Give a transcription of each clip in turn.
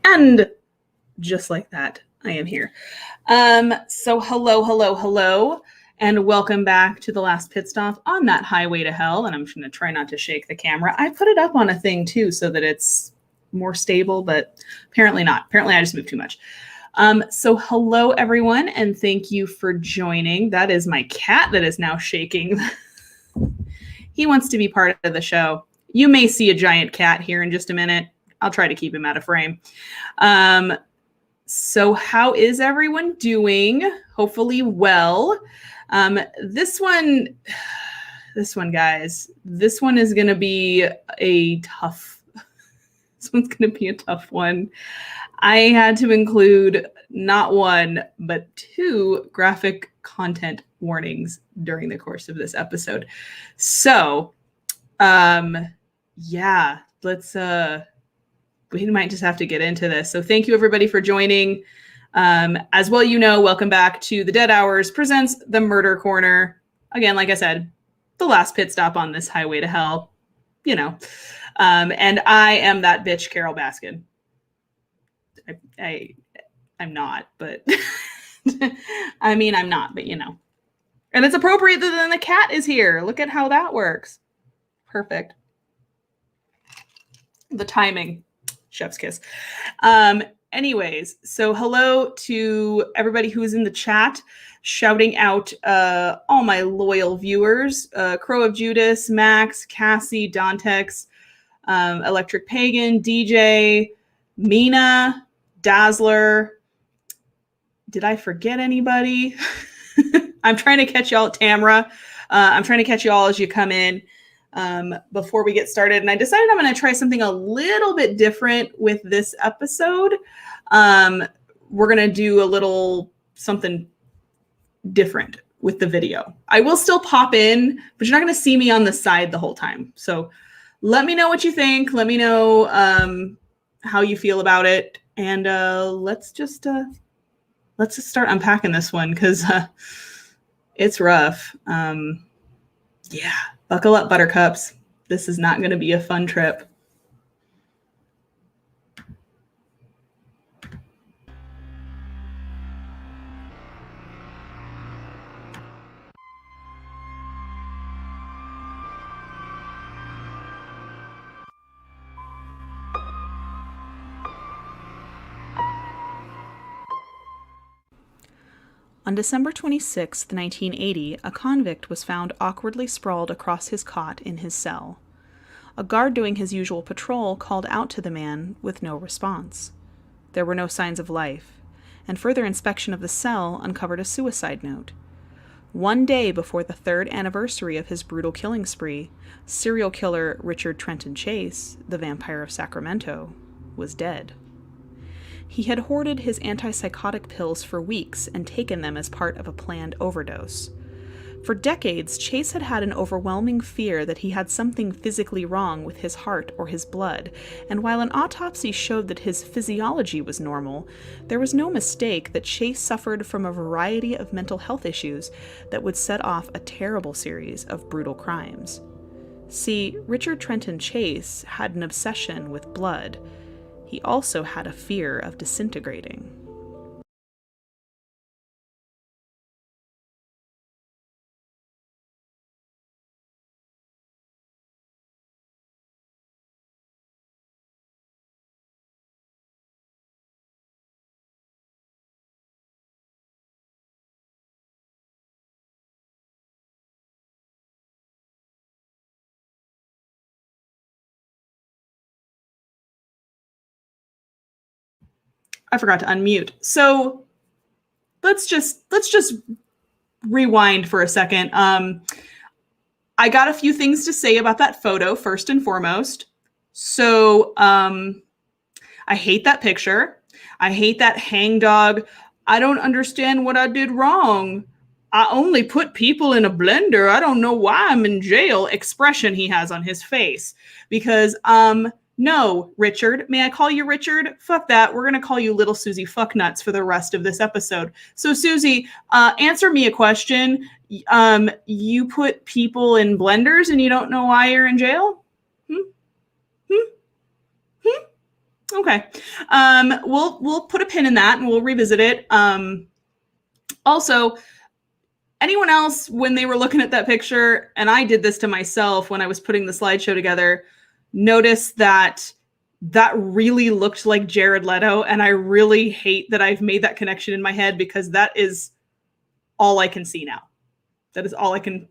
And just like that, I am here. So hello, and welcome back to the last pit stop on that highway to hell. And I'm just going to try not to shake the camera. I put it up on a thing too, so that it's more stable, but apparently not. Apparently I just moved too much. So hello everyone, and thank you for joining. That is my cat that is now shaking. He wants to be part of the show. You may see a giant cat here in just a minute. I'll try to keep him out of frame. So how is everyone doing? Hopefully well. This one, guys, this one is going to be a tough, this one's going to be a tough one. I had to include not one, but 2 graphic content warnings during the course of this episode. So, yeah, we might just have to get into this. So thank you everybody for joining. As well, welcome back to The Dead Hours presents The Murder Corner. Again, like I said, the last pit stop on this highway to hell, And I am that bitch, Carol Baskin. I'm not, but I mean, I'm not, but And it's appropriate that then the cat is here. Look at how that works. Perfect. The timing. Chef's kiss. Anyways, so hello to everybody who is in the chat, shouting out all my loyal viewers, Crow of Judas, Max, Cassie, Dantex, Electric Pagan, DJ, Mina, Dazzler. Did I forget anybody? I'm trying to catch y'all, Tamra. I'm trying to catch you all as you come in. Before we get started. And I decided I'm going to try something a little bit different with this episode. We're going to do a little something different with the video. I will still pop in, but you're not going to see me on the side the whole time. So let me know what you think. Let me know how you feel about it. And let's just start unpacking this one because it's rough. Yeah. Buckle up, buttercups. This is not going to be a fun trip. On December 26, 1980, a convict was found awkwardly sprawled across his cot in his cell. A guard doing his usual patrol called out to the man with no response. There were no signs of life, and further inspection of the cell uncovered a suicide note. 1 day before the 3rd anniversary of his brutal killing spree, serial killer Richard Trenton Chase, the Vampire of Sacramento, was dead. He had hoarded his antipsychotic pills for weeks and taken them as part of a planned overdose. For decades, Chase had had an overwhelming fear that he had something physically wrong with his heart or his blood, and while an autopsy showed that his physiology was normal, there was no mistake that Chase suffered from a variety of mental health issues that would set off a terrible series of brutal crimes. See, Richard Trenton Chase had an obsession with blood. He also had a fear of disintegrating. I forgot to unmute. So let's just rewind for a second. I got a few things to say about that photo first and foremost. So I hate that picture. I hate that hangdog. I don't understand what I did wrong. I only put people in a blender. I don't know why I'm in jail expression he has on his face. Because, no, Richard. May I call you Richard? Fuck that. We're going to call you Little Susie Fucknuts for the rest of this episode. So, Susie, answer me a question. You put people in blenders and you don't know why you're in jail? Okay. We'll put a pin in that and we'll revisit it. Also, anyone else, when they were looking at that picture, and I did this to myself when I was putting the slideshow together, notice that really looked like Jared Leto, and I really hate that I've made that connection in my head because that is all I can see now. That is all I can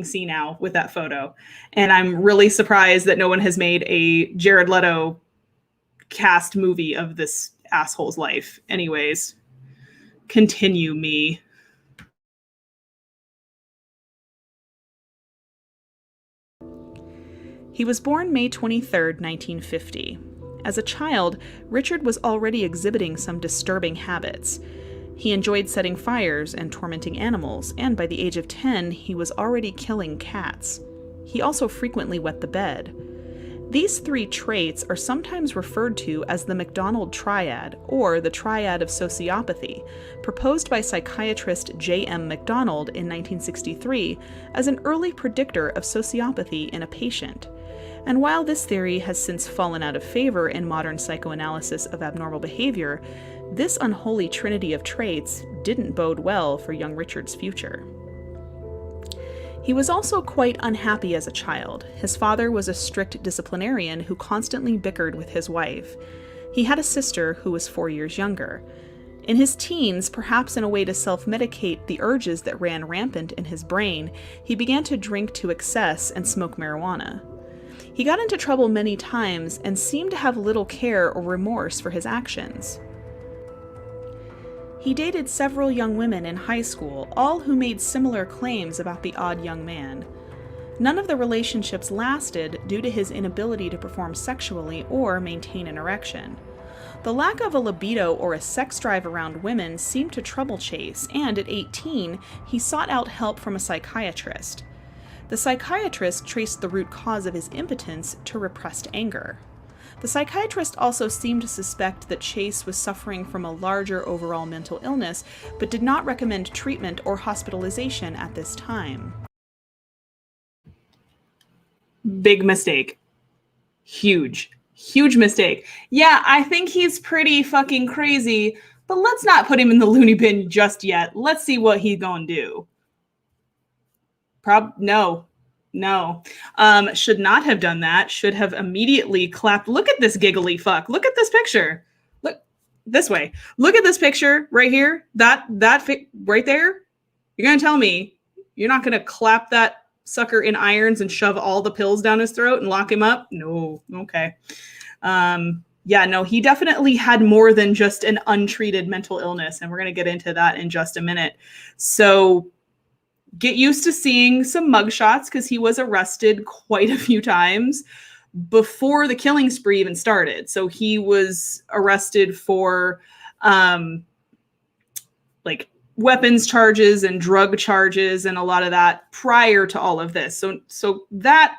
see now with that photo. And I'm really surprised that no one has made a Jared Leto cast movie of this asshole's life. Anyways, continue me. He was born May 23, 1950. As a child, Richard was already exhibiting some disturbing habits. He enjoyed setting fires and tormenting animals, and by the age of 10, he was already killing cats. He also frequently wet the bed. These three traits are sometimes referred to as the McDonald Triad, or the Triad of Sociopathy, proposed by psychiatrist J.M. McDonald in 1963 as an early predictor of sociopathy in a patient. And while this theory has since fallen out of favor in modern psychoanalysis of abnormal behavior, this unholy trinity of traits didn't bode well for young Richard's future. He was also quite unhappy as a child. His father was a strict disciplinarian who constantly bickered with his wife. He had a sister who was 4 years younger. In his teens, perhaps in a way to self-medicate the urges that ran rampant in his brain, he began to drink to excess and smoke marijuana. He got into trouble many times and seemed to have little care or remorse for his actions. He dated several young women in high school, all who made similar claims about the odd young man. None of the relationships lasted due to his inability to perform sexually or maintain an erection. The lack of a libido or a sex drive around women seemed to trouble Chase, and at 18, he sought out help from a psychiatrist. The psychiatrist traced the root cause of his impotence to repressed anger. The psychiatrist also seemed to suspect that Chase was suffering from a larger overall mental illness, but did not recommend treatment or hospitalization at this time. Big mistake. Huge mistake. Yeah, I think he's pretty fucking crazy, but let's not put him in the loony bin just yet. Let's see what he's gonna do. No. Should not have done that. Should have immediately clapped. Look at this giggly fuck. Look at this picture. Look this way. Look at this picture right here. That right there. You're going to tell me you're not going to clap that sucker in irons and shove all the pills down his throat and lock him up? No. Okay. Yeah, no, he definitely had more than just an untreated mental illness. And we're going to get into that in just a minute. So get used to seeing some mugshots because he was arrested quite a few times before the killing spree even started. So he was arrested for like weapons charges and drug charges and a lot of that prior to all of this. So that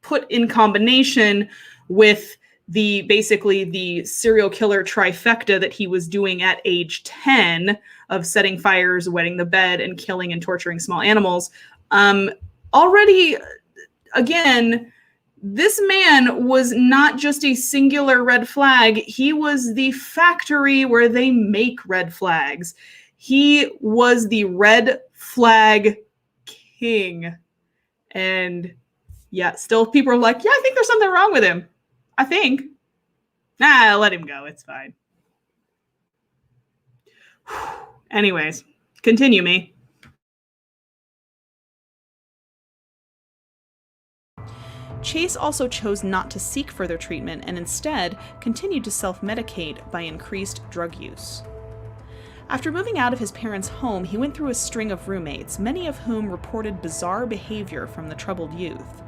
put in combination with basically the serial killer trifecta that he was doing at age 10 of setting fires, wetting the bed, and killing and torturing small animals. Already, again, this man was not just a singular red flag. He was the factory where they make red flags. He was the red flag king. And yeah, still people are like, yeah, I think there's something wrong with him. I think. Nah, let him go. It's fine. Anyways, continue me. Chase also chose not to seek further treatment and instead continued to self-medicate by increased drug use. After moving out of his parents' home, he went through a string of roommates, many of whom reported bizarre behavior from the troubled youth.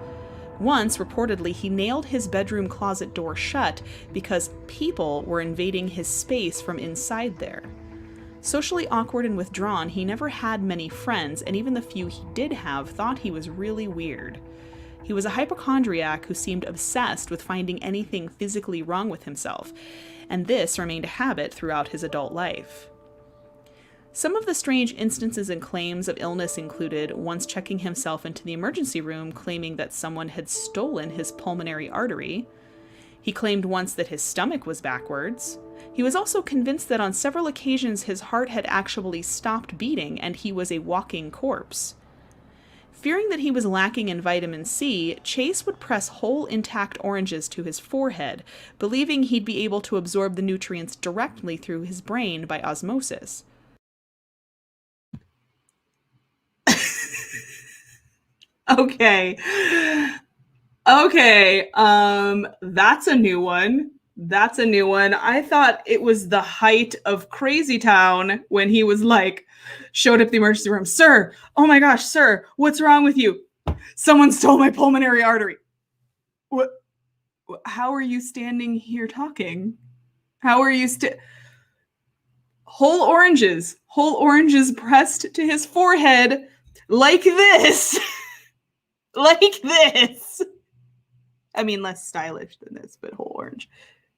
Once, reportedly, he nailed his bedroom closet door shut because people were invading his space from inside there. Socially awkward and withdrawn, he never had many friends, and even the few he did have thought he was really weird. He was a hypochondriac who seemed obsessed with finding anything physically wrong with himself, and this remained a habit throughout his adult life. Some of the strange instances and claims of illness included once checking himself into the emergency room claiming that someone had stolen his pulmonary artery. He claimed once that his stomach was backwards. He was also convinced that on several occasions his heart had actually stopped beating and he was a walking corpse. Fearing that he was lacking in vitamin C, Chase would press whole intact oranges to his forehead, believing he'd be able to absorb the nutrients directly through his brain by osmosis. Okay. Okay. That's a new one. I thought it was the height of Crazy Town when he was like, showed up at the emergency room. Sir, oh my gosh, sir, what's wrong with you? Someone stole my pulmonary artery. What? How are you standing here talking? How are you whole oranges pressed to his forehead like this. Like this. I mean, less stylish than this, but whole orange.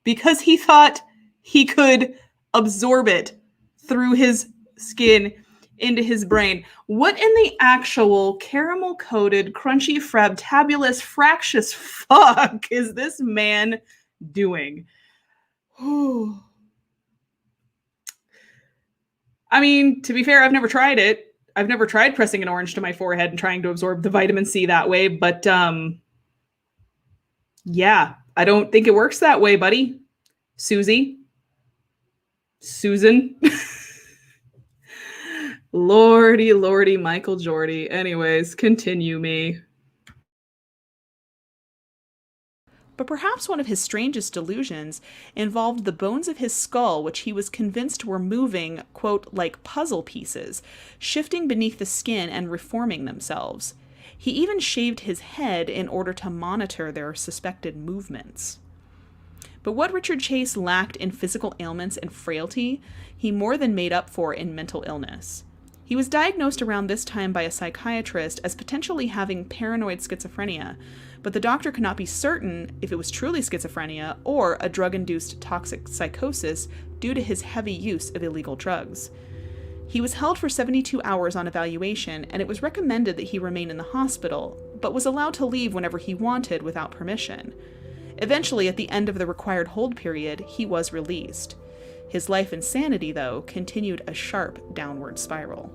Because he thought he could absorb it through his skin into his brain. What in the actual caramel-coated, crunchy, frabtabulous, fractious fuck is this man doing? I mean, to be fair, I've never tried it. I've never tried pressing an orange to my forehead and trying to absorb the vitamin C that way, but yeah, I don't think it works that way, buddy. Susan. Lordy, Michael Jordy. Anyways, continue me. But perhaps one of his strangest delusions involved the bones of his skull, which he was convinced were moving, quote, like puzzle pieces, shifting beneath the skin and reforming themselves. He even shaved his head in order to monitor their suspected movements. But what Richard Chase lacked in physical ailments and frailty, he more than made up for in mental illness. He was diagnosed around this time by a psychiatrist as potentially having paranoid schizophrenia, but the doctor could not be certain if it was truly schizophrenia or a drug-induced toxic psychosis due to his heavy use of illegal drugs. He was held for 72 hours on evaluation, and it was recommended that he remain in the hospital, but was allowed to leave whenever he wanted without permission. Eventually, at the end of the required hold period, he was released. His life insanity, though, continued a sharp downward spiral.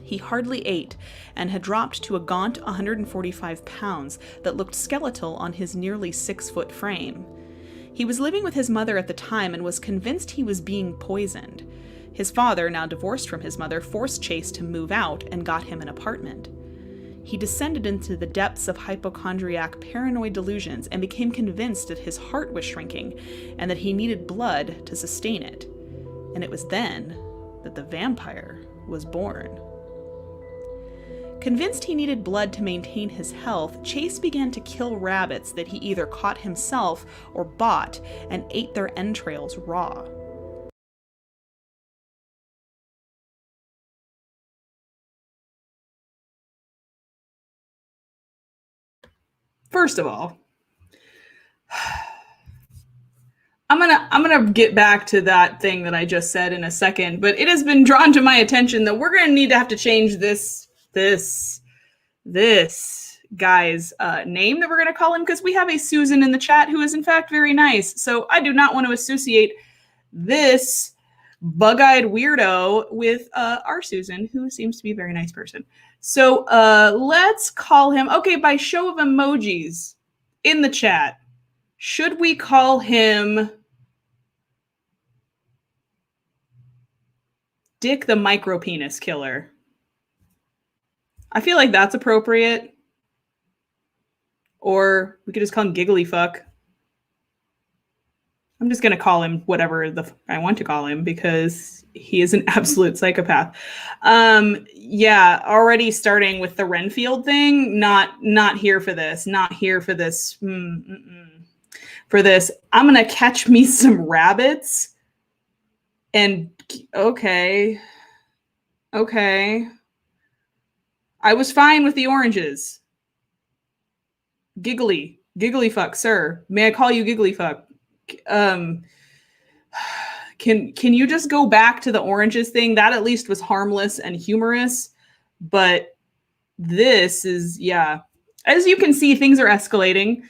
He hardly ate and had dropped to a gaunt 145 pounds that looked skeletal on his nearly 6-foot frame. He was living with his mother at the time and was convinced he was being poisoned. His father, now divorced from his mother, forced Chase to move out and got him an apartment. He descended into the depths of hypochondriac paranoid delusions and became convinced that his heart was shrinking and that he needed blood to sustain it. And it was then that the vampire was born. Convinced he needed blood to maintain his health, Chase began to kill rabbits that he either caught himself or bought and ate their entrails raw. First of all, I'm gonna get back to that thing that I just said in a second, but it has been drawn to my attention that we're gonna need to have to change this guy's name that we're gonna call him, because we have a Susan in the chat who is in fact very nice. So I do not want to associate this bug-eyed weirdo with our Susan, who seems to be a very nice person. So let's call him, okay, by show of emojis in the chat, should we call him Dick the Micropenis Killer? I feel like that's appropriate. Or we could just call him Giggly Fuck. I'm just going to call him whatever I want to call him because he is an absolute psychopath. Yeah, already starting with the Renfield thing. Not here for this. Not here for this. For this, I'm going to catch me some rabbits. And okay. I was fine with the oranges. Giggly Fuck, sir. May I call you Giggly Fuck? Can you just go back to the oranges thing? That at least was harmless and humorous, but this is, yeah. As you can see, things are escalating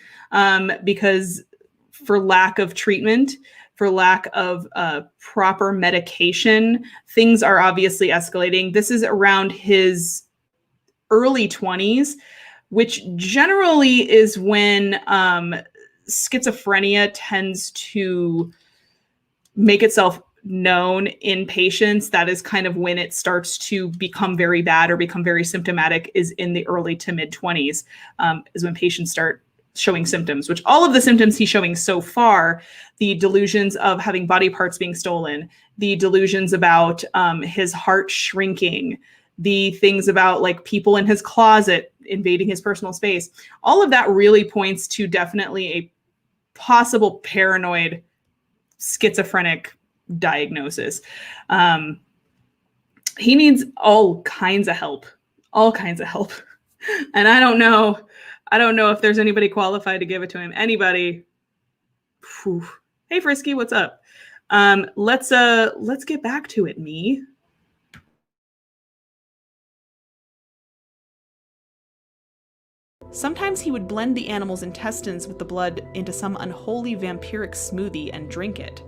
because for lack of treatment, for lack of proper medication, things are obviously escalating. This is around his early 20s, which generally is when schizophrenia tends to make itself known in patients. That is kind of when it starts to become very bad or become very symptomatic, is in the early to mid 20s, is when patients start showing symptoms, which all of the symptoms he's showing so far, the delusions of having body parts being stolen, the delusions about his heart shrinking, the things about like people in his closet invading his personal space, all of that really points to definitely a possible paranoid schizophrenic diagnosis. He needs all kinds of help. And I don't know if there's anybody qualified to give it to him. Anybody? Whew. Hey Frisky, what's up? Let's get back to it, me. Sometimes he would blend the animal's intestines with the blood into some unholy vampiric smoothie and drink it.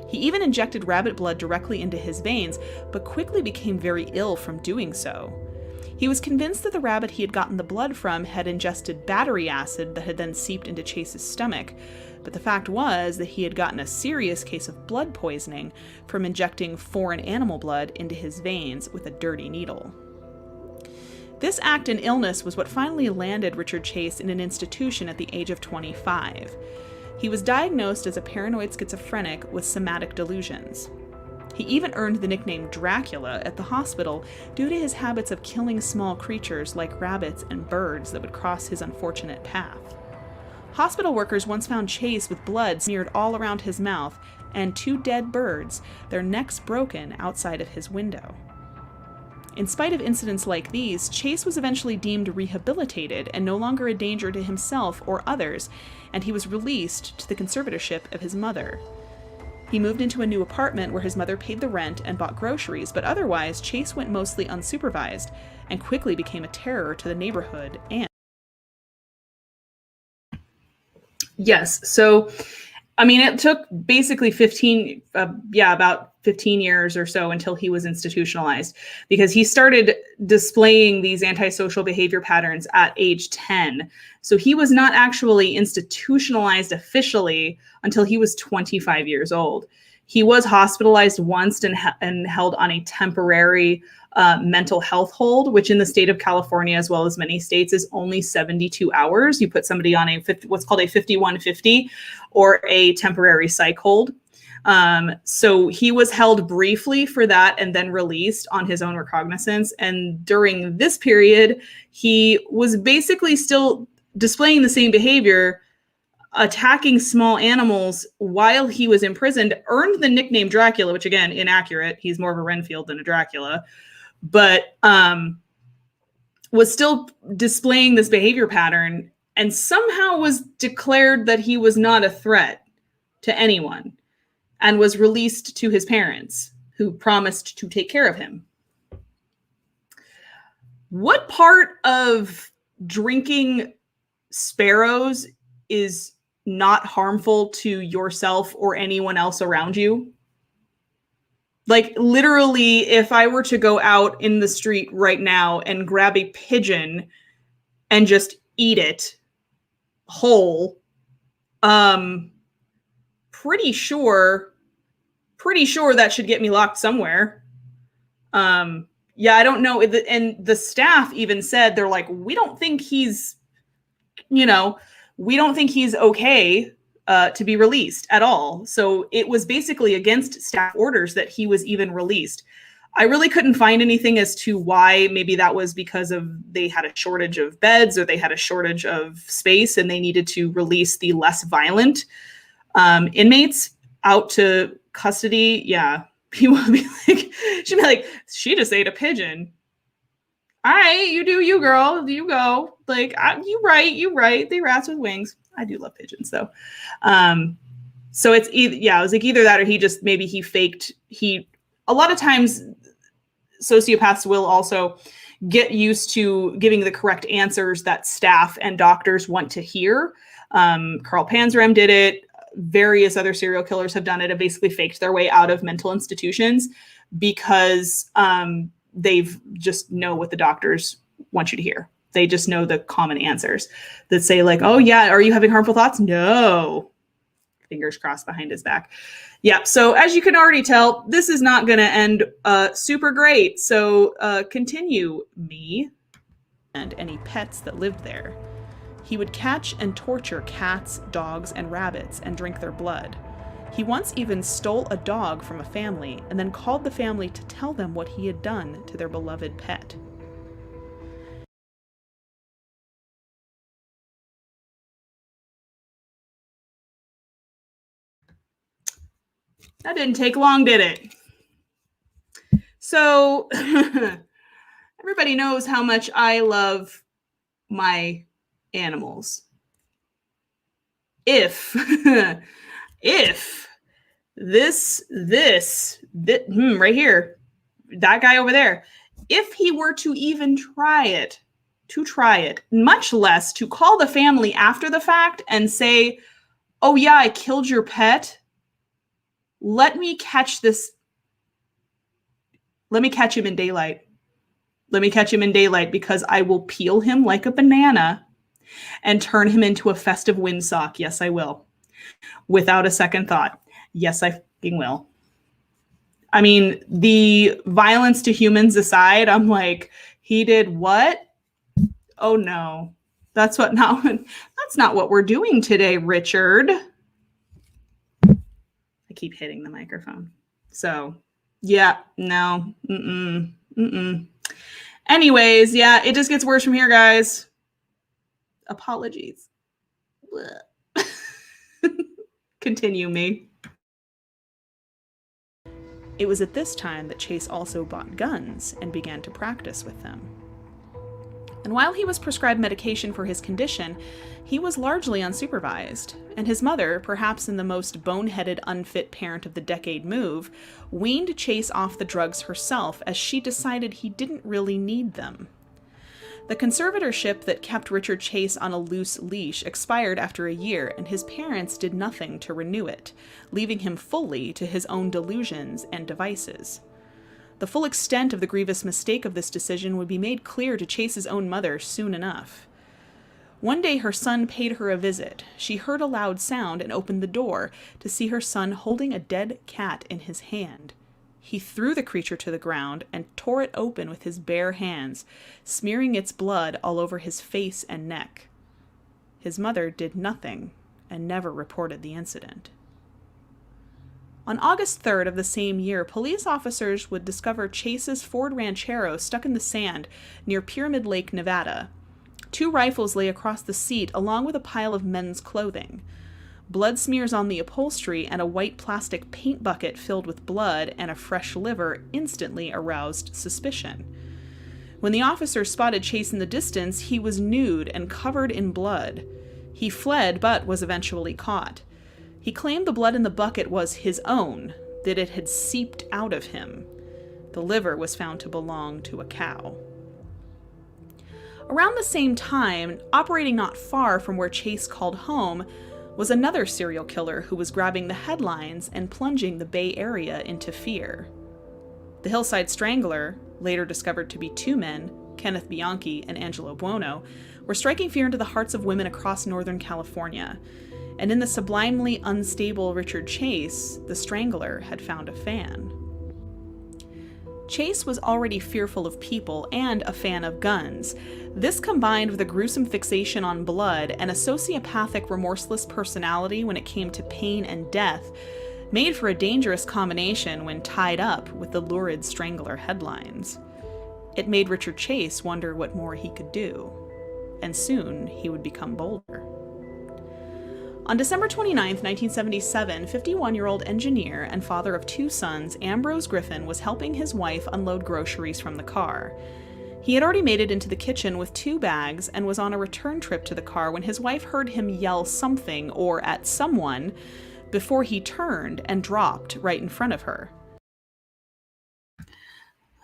He even injected rabbit blood directly into his veins, but quickly became very ill from doing so. He was convinced that the rabbit he had gotten the blood from had ingested battery acid that had then seeped into Chase's stomach, but the fact was that he had gotten a serious case of blood poisoning from injecting foreign animal blood into his veins with a dirty needle. This act and illness was what finally landed Richard Chase in an institution at the age of 25. He was diagnosed as a paranoid schizophrenic with somatic delusions. He even earned the nickname Dracula at the hospital due to his habits of killing small creatures like rabbits and birds that would cross his unfortunate path. Hospital workers once found Chase with blood smeared all around his mouth and 2 dead birds, their necks broken, outside of his window. In spite of incidents like these, Chase was eventually deemed rehabilitated and no longer a danger to himself or others, and he was released to the conservatorship of his mother. He moved into a new apartment where his mother paid the rent and bought groceries, but otherwise, Chase went mostly unsupervised and quickly became a terror to the neighborhood and... Yes, so, I mean, it took basically about 15 years or so until he was institutionalized, because he started displaying these antisocial behavior patterns at age 10. So he was not actually institutionalized officially until he was 25 years old. He was hospitalized once and held on a temporary mental health hold, which in the state of California, as well as many states, is only 72 hours. You put somebody on what's called a 5150 or a temporary psych hold. So he was held briefly for that and then released on his own recognizance. And during this period, he was basically still displaying the same behavior, attacking small animals while he was imprisoned, earned the nickname Dracula, which again, inaccurate. He's more of a Renfield than a Dracula, but was still displaying this behavior pattern and somehow was declared that he was not a threat to anyone and was released to his parents, who promised to take care of him. What part of drinking sparrows is not harmful to yourself or anyone else around you? Like, literally, if I were to go out in the street right now and grab a pigeon and just eat it whole, pretty sure that should get me locked somewhere. Yeah, I don't know. And the staff even said, they're like, we don't think he's you know, we don't think he's okay to be released at all. So it was basically against staff orders that he was even released. I really couldn't find anything as to why. Maybe that was because of they had a shortage of beds or they had a shortage of space and they needed to release the less violent inmates out to custody. Yeah. People would be like, she'd be like, she just ate a pigeon. All right, you do you, girl. You go. Like, you right. They rats with wings. I do love pigeons, though. So it's either, it was like either that or he faked. A lot of times sociopaths will also get used to giving the correct answers that staff and doctors want to hear. Carl Panzram did it. Various other serial killers have done it, have basically faked their way out of mental institutions because they've just know what the doctors want you to hear. They just know the common answers that say like, oh yeah, are you having harmful thoughts? No. Fingers crossed behind his back. Yeah. So as you can already tell, this is not going to end super great. So continue me. And any pets that lived there. He would catch and torture cats, dogs, and rabbits and drink their blood. He once even stole a dog from a family and then called the family to tell them what he had done to their beloved pet. That didn't take long, did it? So everybody knows how much I love my animals. If this right here, that guy over there, if he were to even try it, much less to call the family after the fact and say, oh yeah, I killed your pet. Let me catch him in daylight. Let me catch him in daylight because I will peel him like a banana and turn him into a festive windsock. Yes, I will. Without a second thought. Yes, I fucking will. I mean, the violence to humans aside, I'm like, he did what? Oh no. That's not what we're doing today, Richard. I keep hitting the microphone. So, yeah, no. Anyways, yeah, it just gets worse from here, guys. Apologies. Continue me. It was at this time that Chase also bought guns and began to practice with them. And while he was prescribed medication for his condition, he was largely unsupervised, and his mother, perhaps in the most boneheaded, unfit parent of the decade move, weaned Chase off the drugs herself as she decided he didn't really need them. The conservatorship that kept Richard Chase on a loose leash expired after a year, and his parents did nothing to renew it, leaving him fully to his own delusions and devices. The full extent of the grievous mistake of this decision would be made clear to Chase's own mother soon enough. One day her son paid her a visit. She heard a loud sound and opened the door to see her son holding a dead cat in his hand. He threw the creature to the ground and tore it open with his bare hands, smearing its blood all over his face and neck. His mother did nothing and never reported the incident. On August 3rd of the same year, police officers would discover Chase's Ford Ranchero stuck in the sand near Pyramid Lake, Nevada. 2 rifles lay across the seat along with a pile of men's clothing. Blood smears on the upholstery and a white plastic paint bucket filled with blood and a fresh liver instantly aroused suspicion. When the officers spotted Chase in the distance, he was nude and covered in blood. He fled but was eventually caught. He claimed the blood in the bucket was his own, that it had seeped out of him. The liver was found to belong to a cow. Around the same time, operating not far from where Chase called home, was another serial killer who was grabbing the headlines and plunging the Bay Area into fear. The Hillside Strangler, later discovered to be 2 men, Kenneth Bianchi and Angelo Buono, were striking fear into the hearts of women across Northern California. And in the sublimely unstable Richard Chase, the Strangler had found a fan. Chase was already fearful of people and a fan of guns. This, combined with a gruesome fixation on blood and a sociopathic, remorseless personality when it came to pain and death, made for a dangerous combination when tied up with the lurid Strangler headlines. It made Richard Chase wonder what more he could do, and soon he would become bolder. On December 29, 1977, 51-year-old engineer and father of 2 sons, Ambrose Griffin, was helping his wife unload groceries from the car. He had already made it into the kitchen with 2 bags and was on a return trip to the car when his wife heard him yell something or at someone before he turned and dropped right in front of her.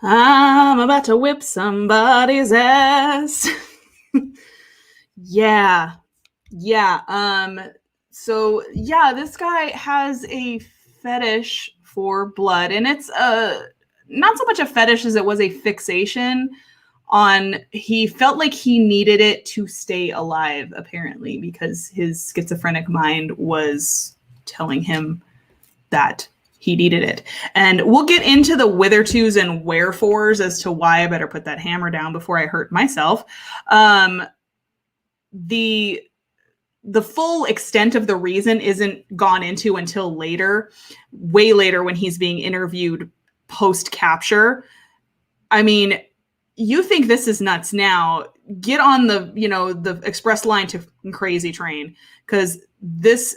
I'm about to whip somebody's ass. Yeah. So this guy has a fetish for blood, and it's not so much a fetish as it was a fixation on, he felt like he needed it to stay alive, apparently, because his schizophrenic mind was telling him that he needed it. And we'll get into the whithertos and wherefores as to why I better put that hammer down before I hurt myself. The full extent of the reason isn't gone into until later, way later, when he's being interviewed post-capture. I mean, you think this is nuts now, get on the express line to Crazy Train, because this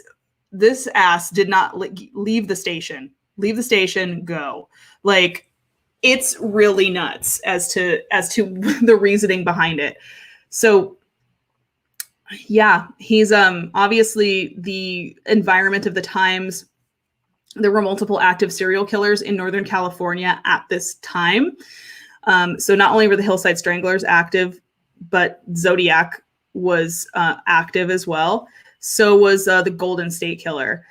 ass did not leave the station. Leave the station, go. Like, it's really nuts as to the reasoning behind it. So yeah, he's obviously the environment of the times. There were multiple active serial killers in Northern California at this time. So not only were the Hillside Stranglers active, but Zodiac was active as well. So was the Golden State Killer.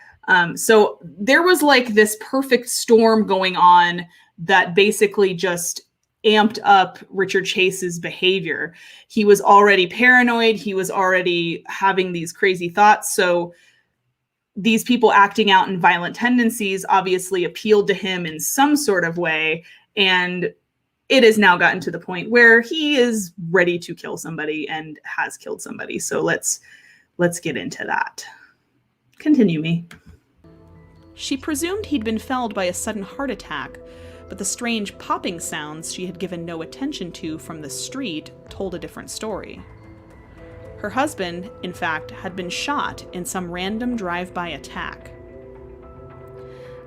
So there was like this perfect storm going on that basically just amped up Richard Chase's behavior. He was already paranoid. He was already having these crazy thoughts. So these people acting out in violent tendencies obviously appealed to him in some sort of way. And it has now gotten to the point where he is ready to kill somebody and has killed somebody. So let's get into that. Continue me. She presumed he'd been felled by a sudden heart attack, but the strange popping sounds she had given no attention to from the street told a different story. Her husband, in fact, had been shot in some random drive-by attack.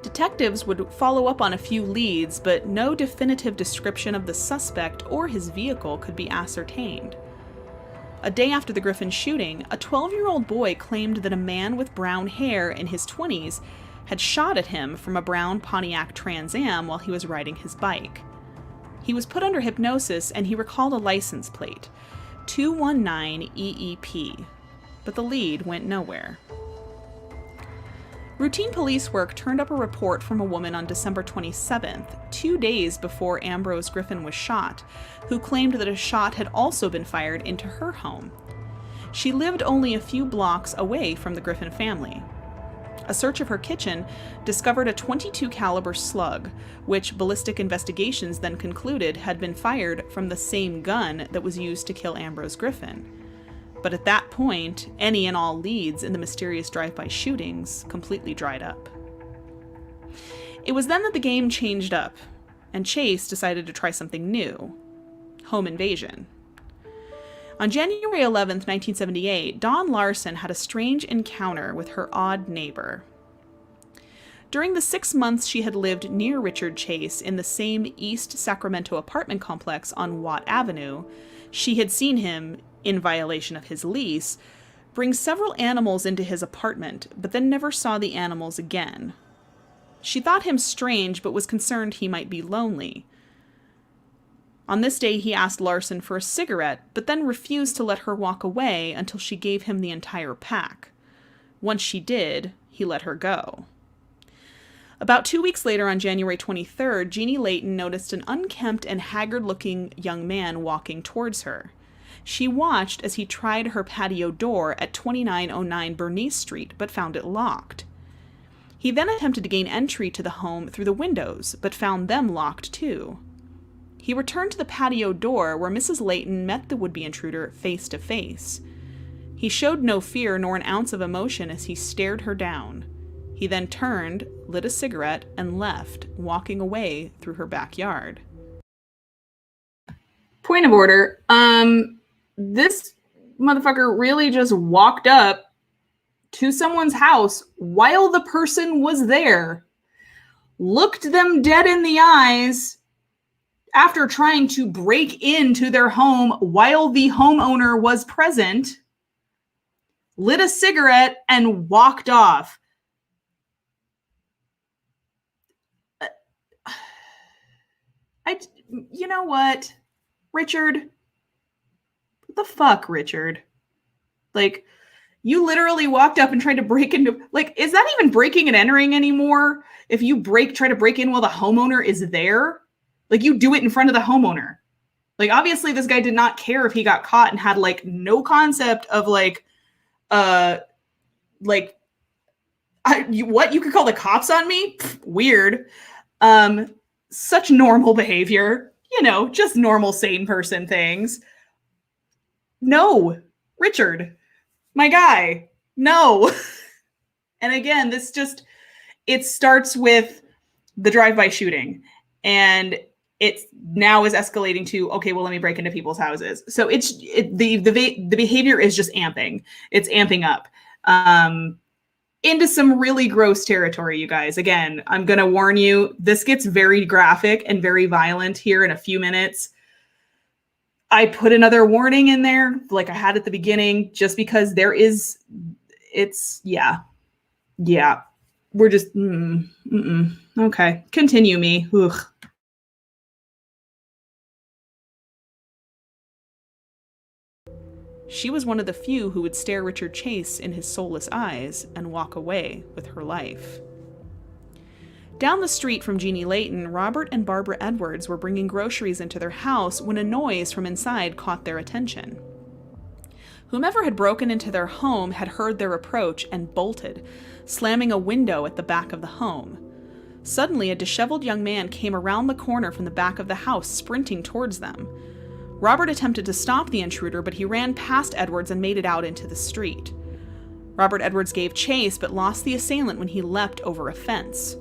Detectives would follow up on a few leads, but no definitive description of the suspect or his vehicle could be ascertained. A day after the Griffin shooting, a 12-year-old boy claimed that a man with brown hair in his 20s had shot at him from a brown Pontiac Trans Am while he was riding his bike. He was put under hypnosis and he recalled a license plate, 219 EEP, but the lead went nowhere. Routine police work turned up a report from a woman on December 27th, 2 days before Ambrose Griffin was shot, who claimed that a shot had also been fired into her home. She lived only a few blocks away from the Griffin family. A search of her kitchen discovered a .22 caliber slug, which ballistic investigations then concluded had been fired from the same gun that was used to kill Ambrose Griffin. But at that point, any and all leads in the mysterious drive-by shootings completely dried up. It was then that the game changed up, and Chase decided to try something new: home invasion. On January 11th, 1978, Dawn Larson had a strange encounter with her odd neighbor. During the 6 months she had lived near Richard Chase in the same East Sacramento apartment complex on Watt Avenue, she had seen him, in violation of his lease, bring several animals into his apartment, but then never saw the animals again. She thought him strange, but was concerned he might be lonely. On this day, he asked Larson for a cigarette, but then refused to let her walk away until she gave him the entire pack. Once she did, he let her go. About 2 weeks later, on January 23rd, Jeannie Layton noticed an unkempt and haggard-looking young man walking towards her. She watched as he tried her patio door at 2909 Bernice Street, but found it locked. He then attempted to gain entry to the home through the windows, but found them locked too. He returned to the patio door where Mrs. Layton met the would-be intruder face to face. He showed no fear nor an ounce of emotion as he stared her down. He then turned, lit a cigarette, and left, walking away through her backyard. Point of order. This motherfucker really just walked up to someone's house while the person was there, looked them dead in the eyes after trying to break into their home while the homeowner was present, lit a cigarette, and walked off. You know what, Richard? What the fuck, Richard? Like, you literally walked up and tried to break into, like, is that even breaking and entering anymore? If you try to break in while the homeowner is there, like, you do it in front of the homeowner. Like, obviously this guy did not care if he got caught and had like no concept of what you could call the cops on me? Pfft, weird. Such normal behavior, just normal sane person things. No, Richard, my guy, no. And again, it starts with the drive-by shooting, and it now is escalating to, okay, well, let me break into people's houses. So the behavior is just amping. It's amping up into some really gross territory, you guys. Again, I'm going to warn you, this gets very graphic and very violent here in a few minutes. I put another warning in there, like I had at the beginning, just because yeah. We're just, okay. Continue me. Ugh. She was one of the few who would stare Richard Chase in his soulless eyes and walk away with her life. Down the street from Jeannie Layton, Robert and Barbara Edwards were bringing groceries into their house when a noise from inside caught their attention. Whomever had broken into their home had heard their approach and bolted, slamming a window at the back of the home. Suddenly, a disheveled young man came around the corner from the back of the house, sprinting towards them. Robert attempted to stop the intruder, but he ran past Edwards and made it out into the street. Robert Edwards gave chase, but lost the assailant when he leapt over a fence.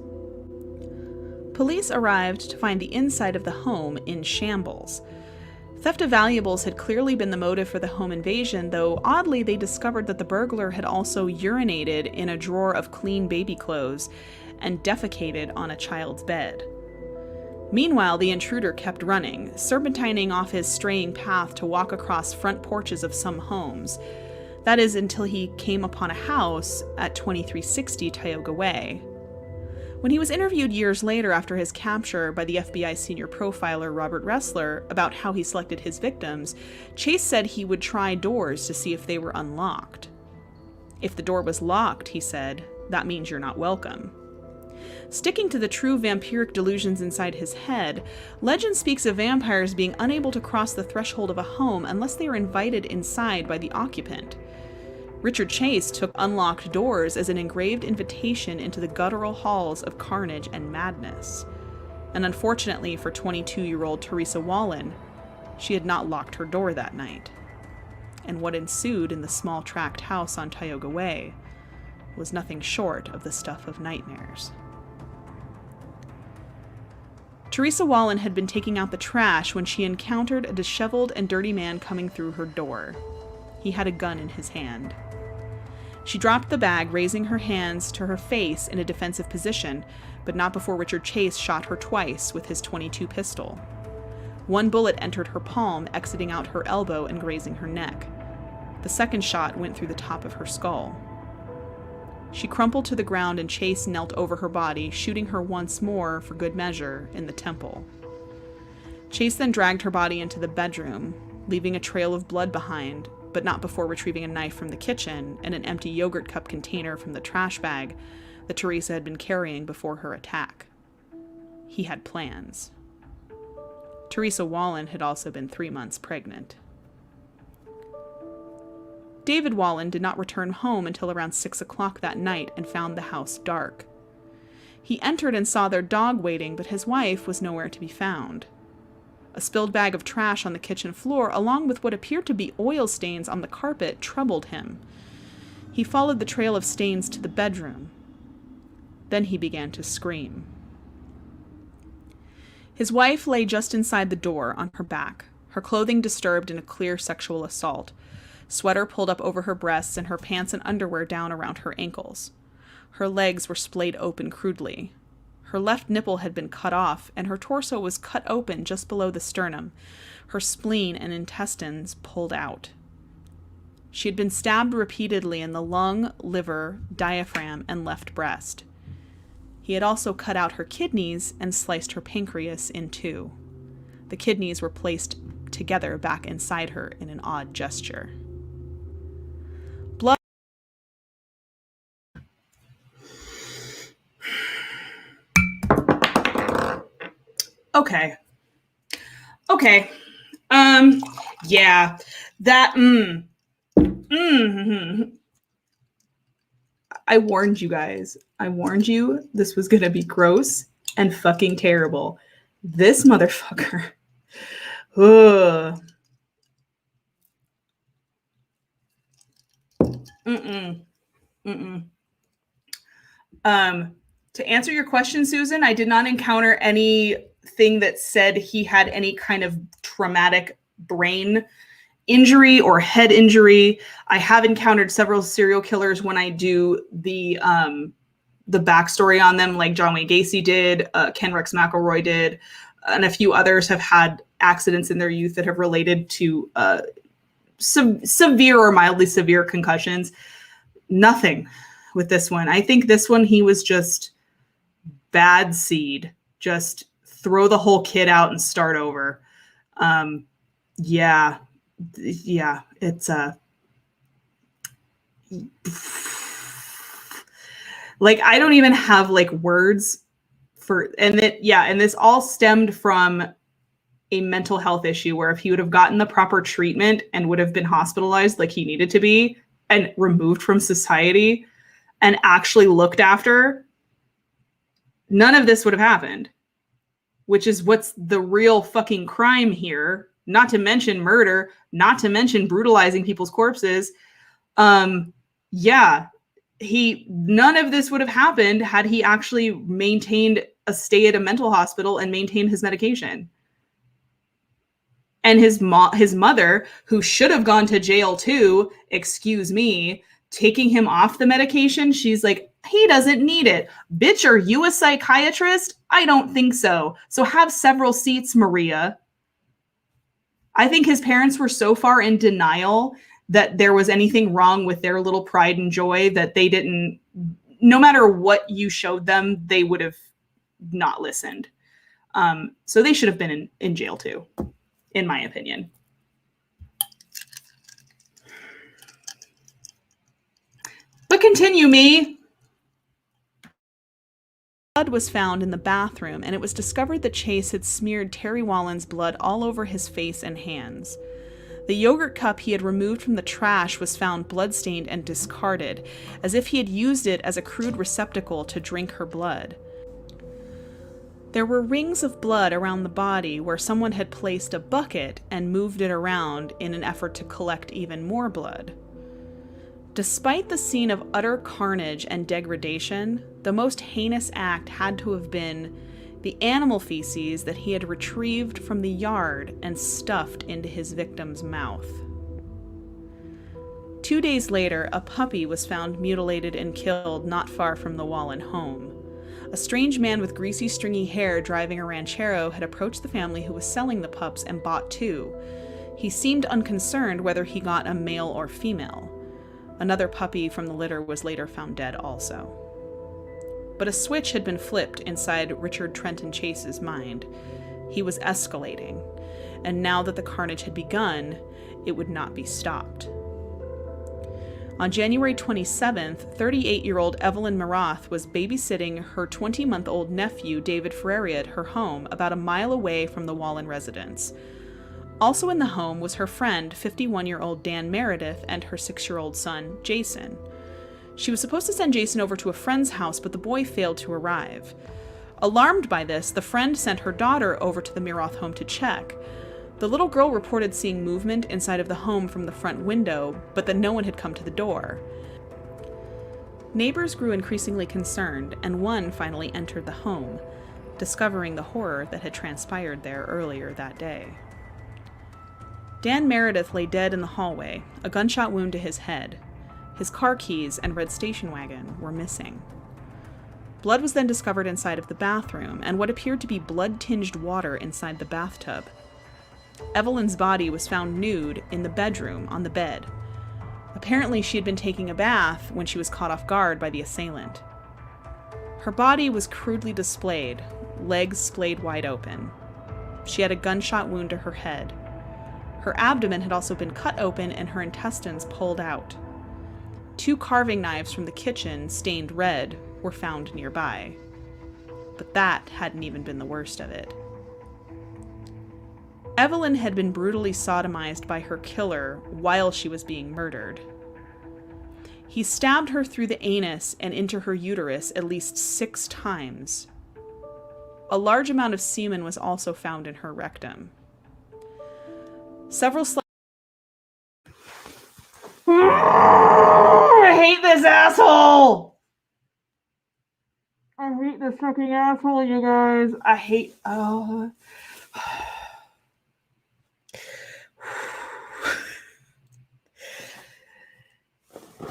Police arrived to find the inside of the home in shambles. Theft of valuables had clearly been the motive for the home invasion, though oddly they discovered that the burglar had also urinated in a drawer of clean baby clothes and defecated on a child's bed. Meanwhile, the intruder kept running, serpentining off his straying path to walk across front porches of some homes. That is, until he came upon a house at 2360 Tioga Way. When he was interviewed years later after his capture by the FBI senior profiler Robert Ressler about how he selected his victims, Chase said he would try doors to see if they were unlocked. If the door was locked, he said, that means you're not welcome. Sticking to the true vampiric delusions inside his head, legend speaks of vampires being unable to cross the threshold of a home unless they are invited inside by the occupant. Richard Chase took unlocked doors as an engraved invitation into the guttural halls of carnage and madness. And unfortunately for 22-year-old Teresa Wallen, she had not locked her door that night. And what ensued in the small tract house on Tioga Way was nothing short of the stuff of nightmares. Teresa Wallen had been taking out the trash when she encountered a disheveled and dirty man coming through her door. He had a gun in his hand. She dropped the bag, raising her hands to her face in a defensive position, but not before Richard Chase shot her twice with his .22 pistol. One bullet entered her palm, exiting out her elbow and grazing her neck. The second shot went through the top of her skull. She crumpled to the ground and Chase knelt over her body, shooting her once more, for good measure, in the temple. Chase then dragged her body into the bedroom, leaving a trail of blood behind, but not before retrieving a knife from the kitchen and an empty yogurt cup container from the trash bag that Teresa had been carrying before her attack. He had plans. Teresa Wallen had also been 3 months pregnant. David Wallen did not return home until around 6 o'clock that night and found the house dark. He entered and saw their dog waiting, but his wife was nowhere to be found. A spilled bag of trash on the kitchen floor, along with what appeared to be oil stains on the carpet, troubled him. He followed the trail of stains to the bedroom. Then he began to scream. His wife lay just inside the door, on her back, her clothing disturbed in a clear sexual assault, sweater pulled up over her breasts and her pants and underwear down around her ankles. Her legs were splayed open crudely. Her left nipple had been cut off, and her torso was cut open just below the sternum, her spleen and intestines pulled out. She had been stabbed repeatedly in the lung, liver, diaphragm, and left breast. He had also cut out her kidneys and sliced her pancreas in two. The kidneys were placed together back inside her in an odd gesture. Blood. Okay. Yeah. That, I warned you guys. I warned you this was going to be gross and fucking terrible. This motherfucker. Ugh. To answer your question, Susan, I did not encounter anything that said he had any kind of traumatic brain injury or head injury. I have encountered several serial killers when I do the backstory on them, like John Wayne Gacy did, Ken Rex McElroy did, and a few others have had accidents in their youth that have related to severe or mildly severe concussions. Nothing with this one. I think this one, he was just bad seed. Just throw the whole kid out and start over. Yeah, it's like, I don't even have like words for, and this all stemmed from a mental health issue where if he would have gotten the proper treatment and would have been hospitalized like he needed to be and removed from society and actually looked after, none of this would have happened, which is what's the real fucking crime here. Not to mention murder, not to mention brutalizing people's corpses. None of this would have happened had he actually maintained a stay at a mental hospital and maintained his medication. And his mother, who should have gone to jail too, excuse me, taking him off the medication, she's like, he doesn't need it. Bitch, are you a psychiatrist? I don't think so. So have several seats, Maria. I think his parents were so far in denial that there was anything wrong with their little pride and joy that they didn't, no matter what you showed them, they would have not listened. So they should have been in jail too, in my opinion. But continue, me. Blood was found in the bathroom, and it was discovered that Chase had smeared Terry Wallen's blood all over his face and hands. The yogurt cup he had removed from the trash was found bloodstained and discarded, as if he had used it as a crude receptacle to drink her blood. There were rings of blood around the body where someone had placed a bucket and moved it around in an effort to collect even more blood. Despite the scene of utter carnage and degradation, the most heinous act had to have been the animal feces that he had retrieved from the yard and stuffed into his victim's mouth. 2 days later, a puppy was found mutilated and killed not far from the Wallen home. A strange man with greasy, stringy hair driving a ranchero had approached the family who was selling the pups and bought two. He seemed unconcerned whether he got a male or female. Another puppy from the litter was later found dead also. But a switch had been flipped inside Richard Trenton Chase's mind. He was escalating, and now that the carnage had begun, it would not be stopped. On January 27th, 38-year-old Evelyn Marath was babysitting her 20-month-old nephew, David Ferreri, at her home about a mile away from the Wallen residence. Also in the home was her friend, 51-year-old Dan Meredith, and her 6-year-old son, Jason. She was supposed to send Jason over to a friend's house, but the boy failed to arrive. Alarmed by this, the friend sent her daughter over to the Miroth home to check. The little girl reported seeing movement inside of the home from the front window, but that no one had come to the door. Neighbors grew increasingly concerned, and one finally entered the home, discovering the horror that had transpired there earlier that day. Dan Meredith lay dead in the hallway, a gunshot wound to his head. His car keys and red station wagon were missing. Blood was then discovered inside of the bathroom, and what appeared to be blood-tinged water inside the bathtub. Evelyn's body was found nude in the bedroom on the bed. Apparently, she had been taking a bath when she was caught off guard by the assailant. Her body was crudely displayed, legs splayed wide open. She had a gunshot wound to her head. Her abdomen had also been cut open and her intestines pulled out. 2 carving knives from the kitchen, stained red, were found nearby. But that hadn't even been the worst of it. Evelyn had been brutally sodomized by her killer while she was being murdered. He stabbed her through the anus and into her uterus at least 6 times. A large amount of semen was also found in her rectum. Several I hate this asshole! I hate this fucking asshole, you guys. I hate... Oh...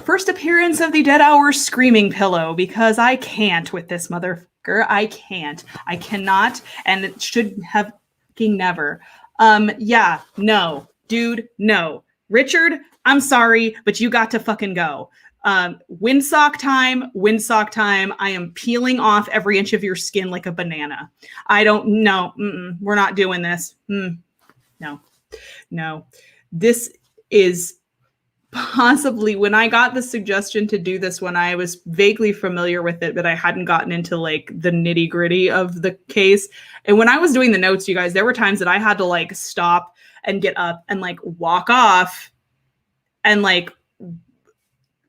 First appearance of the Dead Hours screaming pillow, because I can't with this motherfucker. I can't. I cannot, and it should have fucking never. Yeah, no. Dude, no. Richard, I'm sorry, but you got to fucking go. Windsock time, windsock time. I am peeling off every inch of your skin like a banana. I don't know. We're not doing this. No. This is possibly, when I got the suggestion to do this when I was vaguely familiar with it, but I hadn't gotten into like the nitty gritty of the case. And when I was doing the notes, you guys, there were times that I had to like stop and get up and like walk off and like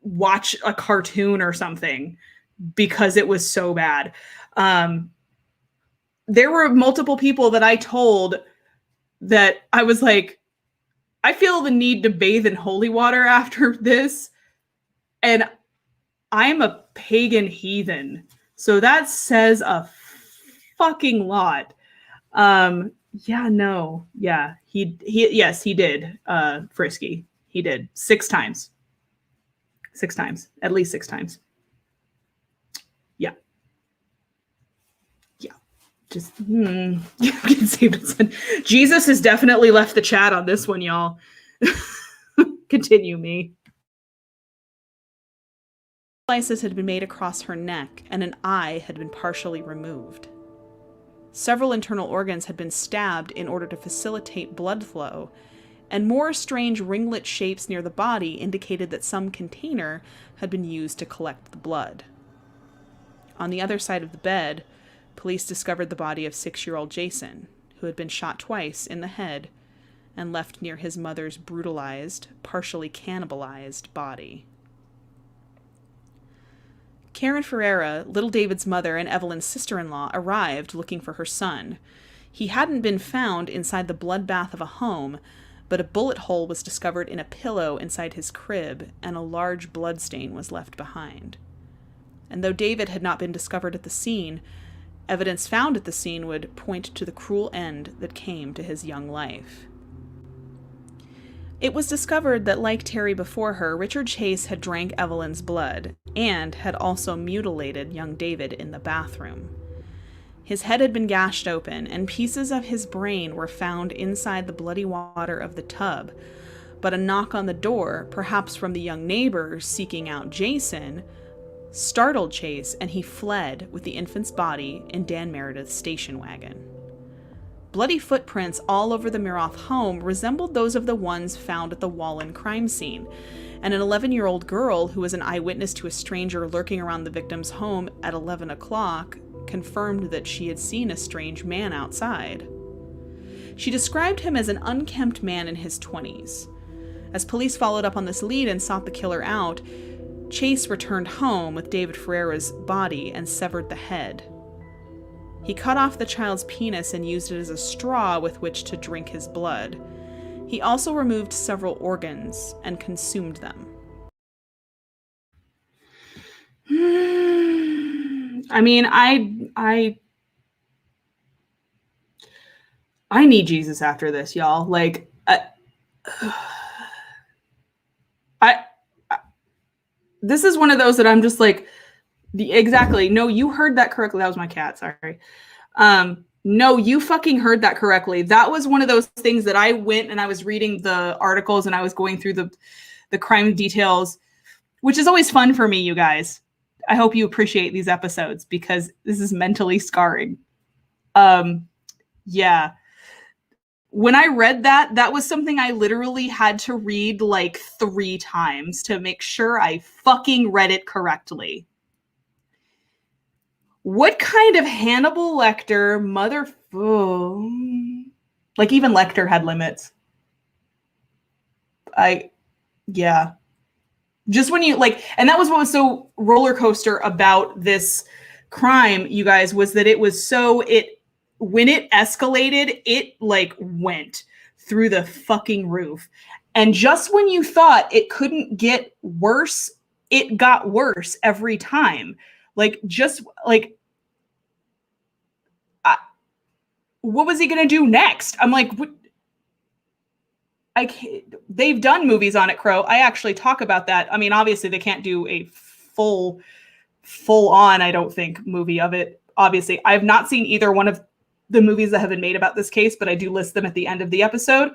watch a cartoon or something because it was so bad. There were multiple people that I told that I was like, I feel the need to bathe in holy water after this. And I'm a pagan heathen. So that says a fucking lot. He did. Frisky. He did 6 times. 6 times. At least 6 times. Yeah. Just Jesus has definitely left the chat on this one, y'all. Continue me. Slices had been made across her neck, and an eye had been partially removed. Several internal organs had been stabbed in order to facilitate blood flow, and more strange ringlet shapes near the body indicated that some container had been used to collect the blood. On the other side of the bed, police discovered the body of 6-year-old Jason, who had been shot twice in the head and left near his mother's brutalized, partially cannibalized body. Karen Ferreira, little David's mother and Evelyn's sister-in-law, arrived looking for her son. He hadn't been found inside the bloodbath of a home, but a bullet hole was discovered in a pillow inside his crib, and a large bloodstain was left behind. And though David had not been discovered at the scene, evidence found at the scene would point to the cruel end that came to his young life. It was discovered that, like Terry before her, Richard Chase had drank Evelyn's blood and had also mutilated young David in the bathroom. His head had been gashed open, and pieces of his brain were found inside the bloody water of the tub, but a knock on the door, perhaps from the young neighbor seeking out Jason, startled Chase, and he fled with the infant's body in Dan Meredith's station wagon. Bloody footprints all over the Miroth home resembled those of the ones found at the Wallen crime scene, and an 11-year-old girl who was an eyewitness to a stranger lurking around the victim's home at 11 o'clock confirmed that she had seen a strange man outside. She described him as an unkempt man in his 20s. As police followed up on this lead and sought the killer out, Chase returned home with David Ferreira's body and severed the head. He cut off the child's penis and used it as a straw with which to drink his blood. He also removed several organs and consumed them. I mean, I need Jesus after this, y'all. Like, this is one of those that I'm just like, exactly. No, you heard that correctly. That was my cat. Sorry. No, you fucking heard that correctly. That was one of those things that I went and I was reading the articles and I was going through the crime details, which is always fun for me, you guys. I hope you appreciate these episodes because this is mentally scarring. Yeah. When I read that, that was something I literally had to read like 3 times to make sure I fucking read it correctly. What kind of Hannibal Lecter like even Lecter had limits. Yeah. Just when you like, and that was what was so roller coaster about this crime, you guys, was that it was so, when it escalated, it like went through the fucking roof. And just when you thought it couldn't get worse, it got worse every time. Like, just like, what was he going to do next? I'm like, what? They've done movies on it, Crow. I actually talk about that. I mean, obviously they can't do a full on, I don't think, movie of it. Obviously, I've not seen either one of the movies that have been made about this case, but I do list them at the end of the episode.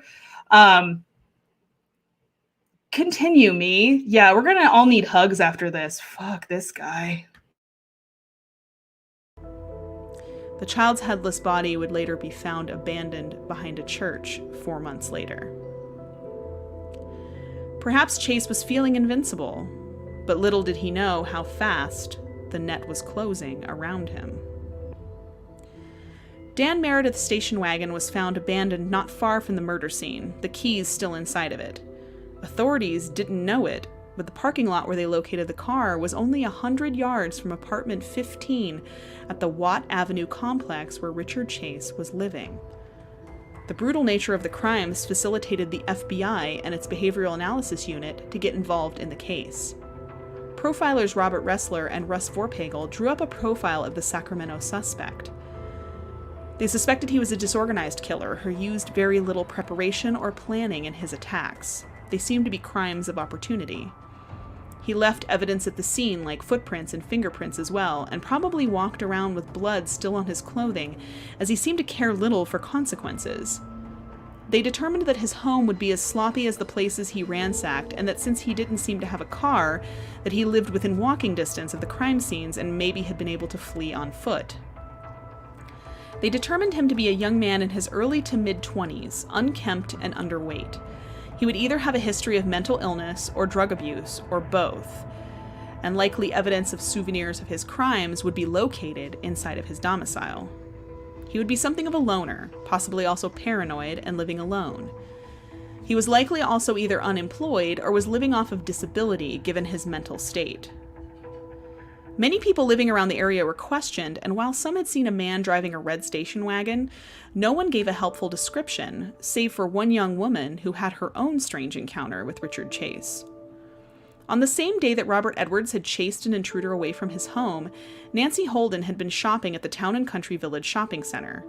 Continue me. Yeah, we're going to all need hugs after this. Fuck this guy. The child's headless body would later be found abandoned behind a church 4 months later. Perhaps Chase was feeling invincible, but little did he know how fast the net was closing around him. Dan Meredith's station wagon was found abandoned not far from the murder scene, the keys still inside of it. Authorities didn't know it, but the parking lot where they located the car was only 100 yards from apartment 15 at the Watt Avenue complex where Richard Chase was living. The brutal nature of the crimes facilitated the FBI and its behavioral analysis unit to get involved in the case. Profilers Robert Ressler and Russ Vorpagel drew up a profile of the Sacramento suspect. They suspected he was a disorganized killer who used very little preparation or planning in his attacks. They seemed to be crimes of opportunity. He left evidence at the scene, like footprints and fingerprints as well, and probably walked around with blood still on his clothing, as he seemed to care little for consequences. They determined that his home would be as sloppy as the places he ransacked, and that since he didn't seem to have a car, that he lived within walking distance of the crime scenes and maybe had been able to flee on foot. They determined him to be a young man in his early to mid-20s, unkempt and underweight. He would either have a history of mental illness or drug abuse, or both, and likely evidence of souvenirs of his crimes would be located inside of his domicile. He would be something of a loner, possibly also paranoid and living alone. He was likely also either unemployed or was living off of disability given his mental state. Many people living around the area were questioned, and while some had seen a man driving a red station wagon, no one gave a helpful description, save for one young woman who had her own strange encounter with Richard Chase. On the same day that Robert Edwards had chased an intruder away from his home, Nancy Holden had been shopping at the Town and Country Village shopping center.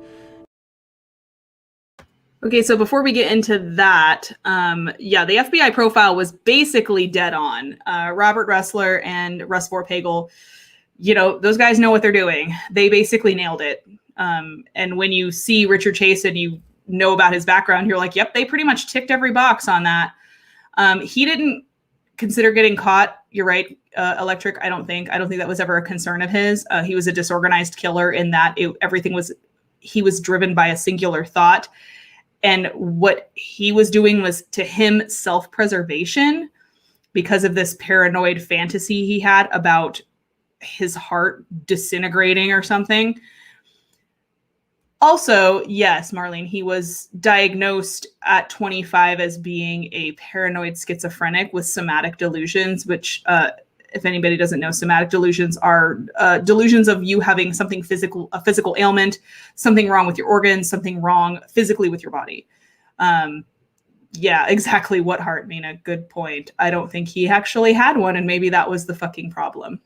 Okay, so before we get into that, the FBI profile was basically dead on. Robert Ressler and Russ Vorpagel, those guys know what they're doing. They basically nailed it. And when you see Richard Chase and you know about his background, you're like, yep, they pretty much ticked every box on that. He didn't consider getting caught. You're right, Electric. I don't think that was ever a concern of his. He was a disorganized killer in that he was driven by a singular thought. And what he was doing was, to him, self-preservation because of this paranoid fantasy he had about his heart disintegrating or something. Also, yes, Marlene, he was diagnosed at 25 as being a paranoid schizophrenic with somatic delusions, which if anybody doesn't know, somatic delusions are delusions of you having something physical, a physical ailment, something wrong with your organs, something wrong physically with your body. Yeah, exactly what Hart mean. A good point. I don't think he actually had one, and maybe that was the fucking problem.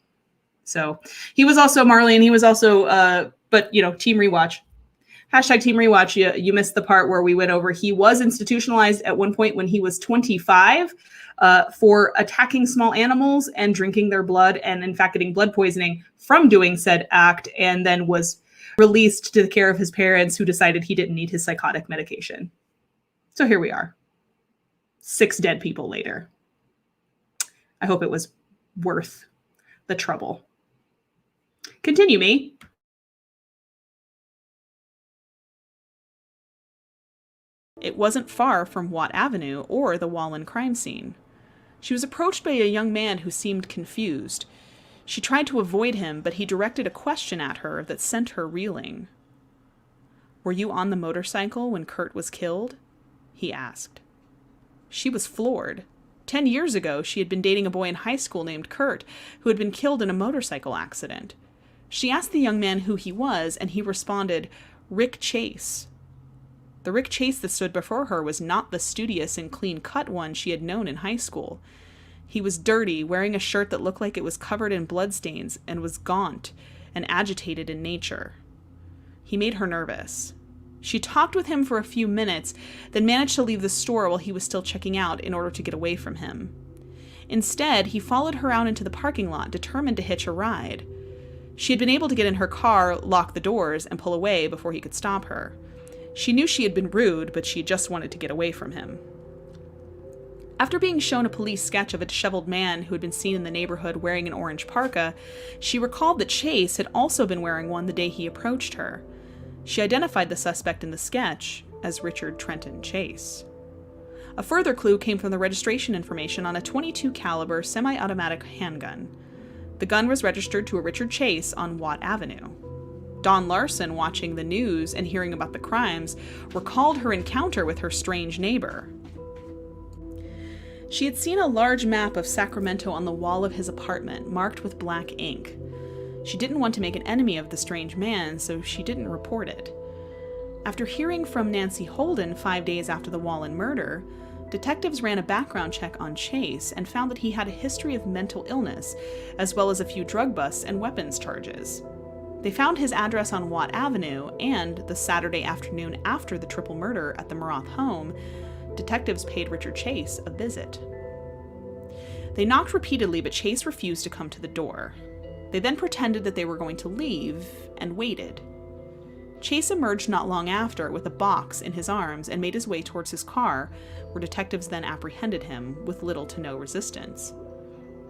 So he was also Marley, and he was also, but you know, Team Rewatch. Hashtag Team Rewatch. You missed the part where we went over. He was institutionalized at one point when he was 25 for attacking small animals and drinking their blood, and in fact getting blood poisoning from doing said act, and then was released to the care of his parents, who decided he didn't need his psychotic medication. So here we are. 6 dead people later. I hope it was worth the trouble. Continue, me. It wasn't far from Watt Avenue or the Wallen crime scene. She was approached by a young man who seemed confused. She tried to avoid him, but he directed a question at her that sent her reeling. "Were you on the motorcycle when Kurt was killed?" he asked. She was floored. 10 years ago, she had been dating a boy in high school named Kurt, who had been killed in a motorcycle accident. She asked the young man who he was, and he responded, "Rick Chase." The Rick Chase that stood before her was not the studious and clean-cut one she had known in high school. He was dirty, wearing a shirt that looked like it was covered in bloodstains, and was gaunt and agitated in nature. He made her nervous. She talked with him for a few minutes, then managed to leave the store while he was still checking out in order to get away from him. Instead, he followed her out into the parking lot, determined to hitch a ride. She had been able to get in her car, lock the doors, and pull away before he could stop her. She knew she had been rude, but she just wanted to get away from him. After being shown a police sketch of a disheveled man who had been seen in the neighborhood wearing an orange parka, she recalled that Chase had also been wearing one the day he approached her. She identified the suspect in the sketch as Richard Trenton Chase. A further clue came from the registration information on a .22 caliber semi-automatic handgun. The gun was registered to a Richard Chase on Watt Avenue. Dawn Larson, watching the news and hearing about the crimes, recalled her encounter with her strange neighbor. She had seen a large map of Sacramento on the wall of his apartment, marked with black ink. She didn't want to make an enemy of the strange man, so she didn't report it. After hearing from Nancy Holden 5 days after the Wallen murder, detectives ran a background check on Chase and found that he had a history of mental illness, as well as a few drug busts and weapons charges. They found his address on Watt Avenue, and the Saturday afternoon after the triple murder at the Maroth home, detectives paid Richard Chase a visit. They knocked repeatedly, but Chase refused to come to the door. They then pretended that they were going to leave and waited. Chase emerged not long after with a box in his arms and made his way towards his car, where detectives then apprehended him with little to no resistance.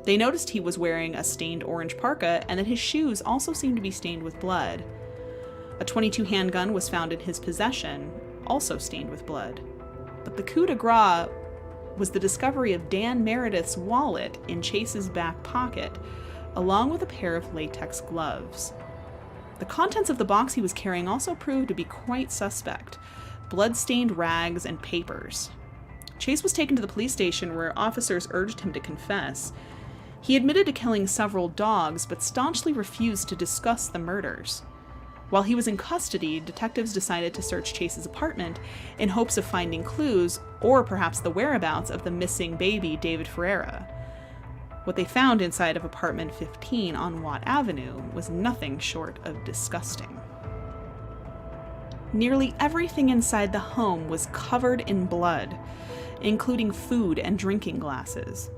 They noticed he was wearing a stained orange parka and that his shoes also seemed to be stained with blood. A .22 handgun was found in his possession, also stained with blood. But the coup de grace was the discovery of Dan Meredith's wallet in Chase's back pocket, along with a pair of latex gloves. The contents of the box he was carrying also proved to be quite suspect: blood-stained rags and papers. Chase was taken to the police station, where officers urged him to confess. He admitted to killing several dogs, but staunchly refused to discuss the murders. While he was in custody, detectives decided to search Chase's apartment in hopes of finding clues, or perhaps the whereabouts of the missing baby, David Ferreira. What they found inside of apartment 15 on Watt Avenue was nothing short of disgusting. Nearly everything inside the home was covered in blood, including food and drinking glasses.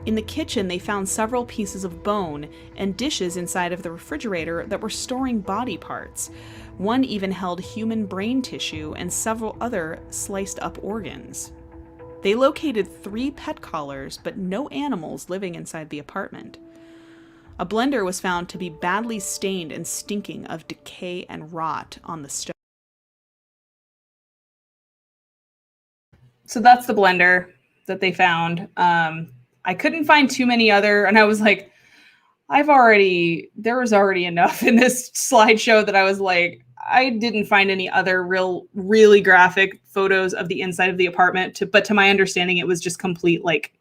In the kitchen, they found several pieces of bone and dishes inside of the refrigerator that were storing body parts. One even held human brain tissue and several other sliced-up organs. They located 3 pet collars, but no animals living inside the apartment. A blender was found to be badly stained and stinking of decay and rot on the stove. So that's the blender that they found. I couldn't find too many other, and I was like, there was already enough in this slideshow that I was like, I didn't find any other really graphic photos of the inside of the apartment, but to my understanding, it was just complete like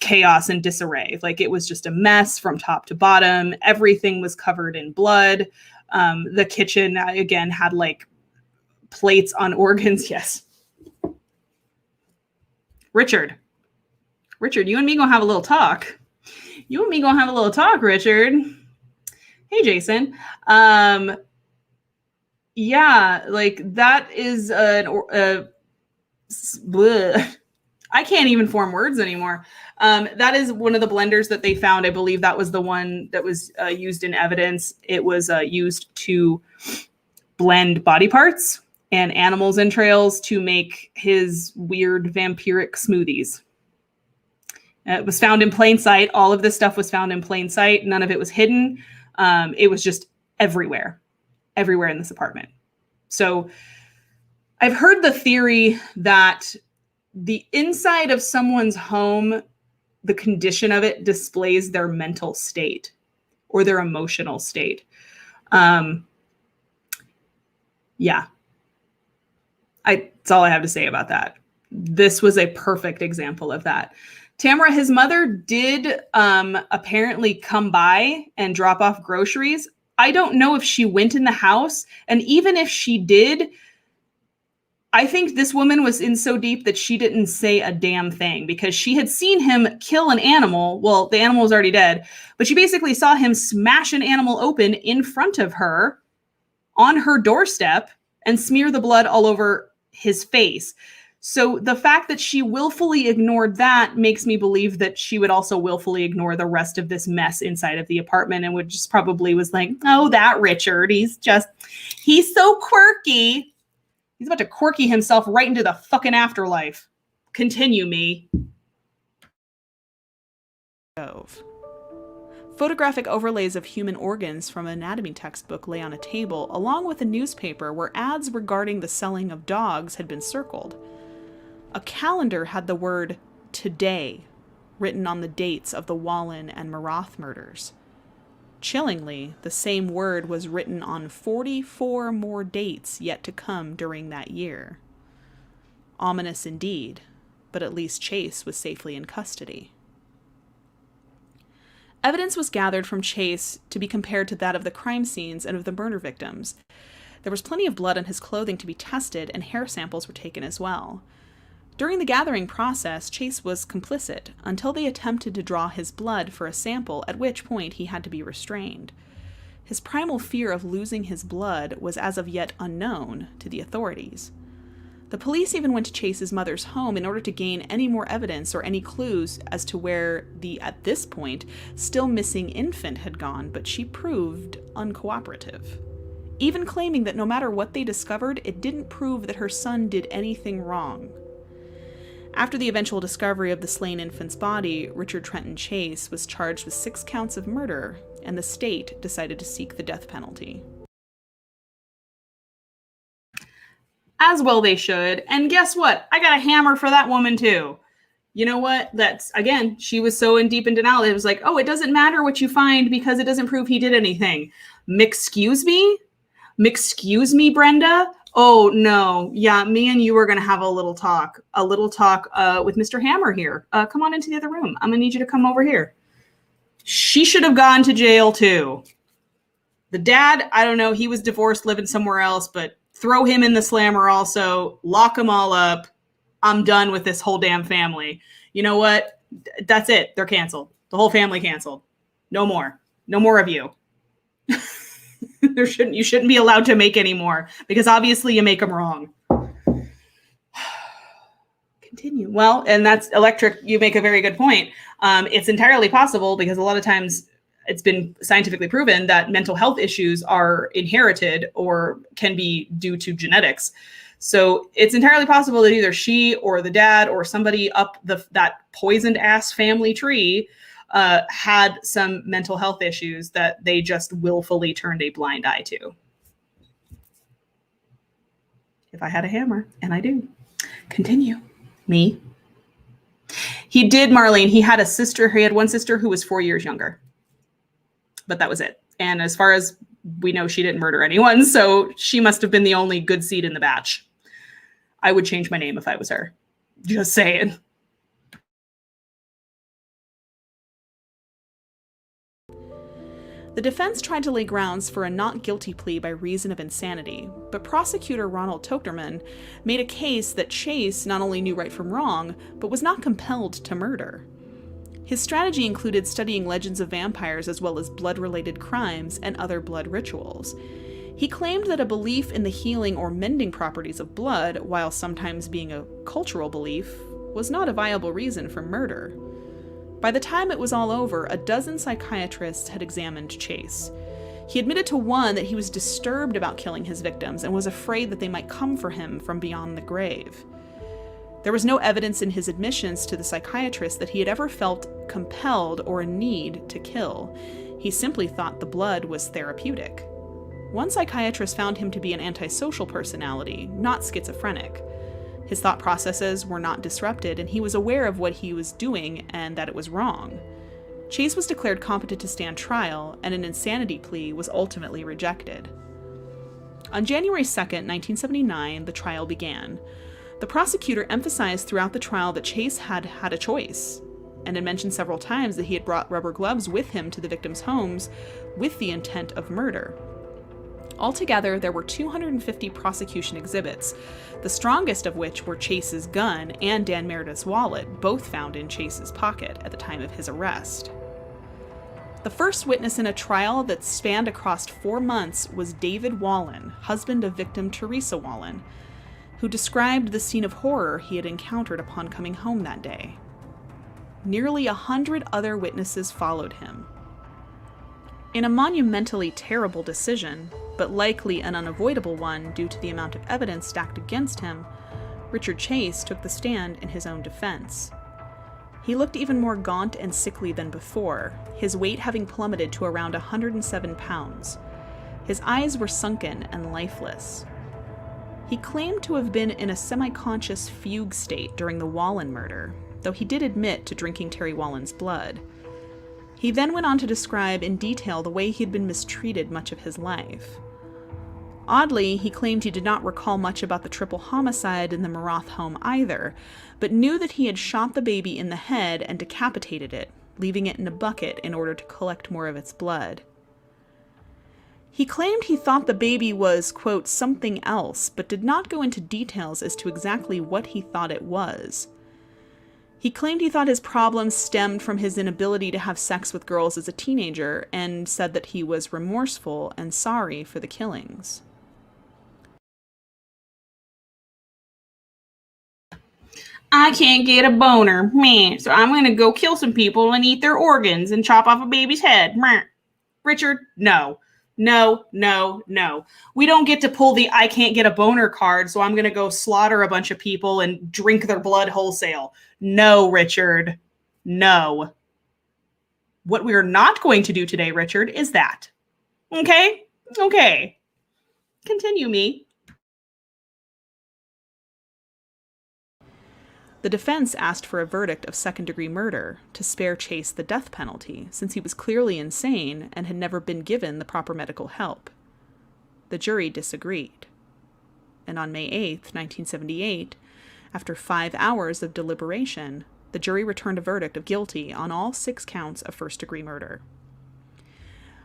chaos and disarray. Like, it was just a mess from top to bottom. Everything was covered in blood. The kitchen, again, had like plates on organs. Yes. Richard, you and me gonna have a little talk. Richard. Hey, Jason. Yeah, like that is I can't even form words anymore. That is one of the blenders that they found. I believe that was the one that was used in evidence. It was used to blend body parts and animals' entrails to make his weird vampiric smoothies. It was found in plain sight. All of this stuff was found in plain sight. None of it was hidden. It was just everywhere in this apartment. So I've heard the theory that the inside of someone's home, the condition of it displays their mental state or their emotional state. Yeah. That's all I have to say about that. This was a perfect example of that. Tamara, his mother did apparently come by and drop off groceries. I don't know if she went in the house. And even if she did, I think this woman was in so deep that she didn't say a damn thing because she had seen him kill an animal. Well, the animal was already dead, but she basically saw him smash an animal open in front of her on her doorstep and smear the blood all over his face. So the fact that she willfully ignored that makes me believe that she would also willfully ignore the rest of this mess inside of the apartment and would just probably was like, oh, that Richard, he's so quirky. He's about to quirky himself right into the fucking afterlife. Continue, me. Photographic overlays of human organs from an anatomy textbook lay on a table, along with a newspaper where ads regarding the selling of dogs had been circled. A calendar had the word "today" written on the dates of the Wallen and Maroth murders. Chillingly, the same word was written on 44 more dates yet to come during that year. Ominous indeed, but at least Chase was safely in custody. Evidence was gathered from Chase to be compared to that of the crime scenes and of the murder victims. There was plenty of blood on his clothing to be tested, and hair samples were taken as well. During the gathering process, Chase was complicit until they attempted to draw his blood for a sample, at which point he had to be restrained. His primal fear of losing his blood was as of yet unknown to the authorities. The police even went to Chase's mother's home in order to gain any more evidence or any clues as to where the, at this point, still missing infant had gone, but she proved uncooperative, even claiming that no matter what they discovered, it didn't prove that her son did anything wrong. After the eventual discovery of the slain infant's body, Richard Trenton Chase was charged with 6 counts of murder, and the state decided to seek the death penalty. As well they should. And guess what? I got a hammer for that woman too. You know what? That's, again, she was so in deep in denial. It was like, oh, it doesn't matter what you find because it doesn't prove he did anything. Mixcuse me? Mixcuse me, Brenda? Oh, no. Yeah, me and you are going to have a little talk with Mr. Hammer here. Come on into the other room. I'm going to need you to come over here. She should have gone to jail too. The dad, I don't know. He was divorced, living somewhere else, but throw him in the slammer also. Lock them all up. I'm done with this whole damn family. You know what? That's it. They're canceled. The whole family canceled. No more. No more of you. You shouldn't be allowed to make any more because obviously you make them wrong. Continue. Well, and that's Electric. You make a very good point. It's entirely possible because a lot of times it's been scientifically proven that mental health issues are inherited or can be due to genetics. So it's entirely possible that either she or the dad or somebody up that poisoned ass family tree had some mental health issues that they just willfully turned a blind eye to. If I had a hammer, and I do. Continue. Me. He did, Marlene. He had a sister. He had one sister who was 4 years younger. But that was it. And as far as we know, she didn't murder anyone. So she must have been the only good seed in the batch. I would change my name if I was her. Just saying. The defense tried to lay grounds for a not guilty plea by reason of insanity, but prosecutor Ronald Tochterman made a case that Chase not only knew right from wrong, but was not compelled to murder. His strategy included studying legends of vampires as well as blood-related crimes and other blood rituals. He claimed that a belief in the healing or mending properties of blood, while sometimes being a cultural belief, was not a viable reason for murder. By the time it was all over, a dozen psychiatrists had examined Chase. He admitted to one that he was disturbed about killing his victims and was afraid that they might come for him from beyond the grave. There was no evidence in his admissions to the psychiatrist that he had ever felt compelled or a need to kill. He simply thought the blood was therapeutic. One psychiatrist found him to be an antisocial personality, not schizophrenic. His thought processes were not disrupted, and he was aware of what he was doing and that it was wrong. Chase was declared competent to stand trial, and an insanity plea was ultimately rejected. On January 2, 1979, the trial began. The prosecutor emphasized throughout the trial that Chase had had a choice, and had mentioned several times that he had brought rubber gloves with him to the victims' homes with the intent of murder. Altogether, there were 250 prosecution exhibits, the strongest of which were Chase's gun and Dan Meredith's wallet, both found in Chase's pocket at the time of his arrest. The first witness in a trial that spanned across 4 months was David Wallen, husband of victim Teresa Wallen, who described the scene of horror he had encountered upon coming home that day. Nearly 100 other witnesses followed him. In a monumentally terrible decision, but likely an unavoidable one due to the amount of evidence stacked against him, Richard Chase took the stand in his own defense. He looked even more gaunt and sickly than before, his weight having plummeted to around 107 pounds. His eyes were sunken and lifeless. He claimed to have been in a semi-conscious fugue state during the Wallen murder, though he did admit to drinking Terry Wallen's blood. He then went on to describe in detail the way he had been mistreated much of his life. Oddly, he claimed he did not recall much about the triple homicide in the Maroth home either, but knew that he had shot the baby in the head and decapitated it, leaving it in a bucket in order to collect more of its blood. He claimed he thought the baby was, quote, something else, but did not go into details as to exactly what he thought it was. He claimed he thought his problems stemmed from his inability to have sex with girls as a teenager, and said that he was remorseful and sorry for the killings. I can't get a boner, man, so I'm going to go kill some people and eat their organs and chop off a baby's head. Richard, no. No. We don't get to pull the I can't get a boner card, so I'm going to go slaughter a bunch of people and drink their blood wholesale. No, Richard. No. What we are not going to do today, Richard, is that. Okay? Okay. Continue, me. The defense asked for a verdict of second-degree murder to spare Chase the death penalty, since he was clearly insane and had never been given the proper medical help. The jury disagreed. And on May 8, 1978, after 5 hours of deliberation, the jury returned a verdict of guilty on all 6 counts of first-degree murder.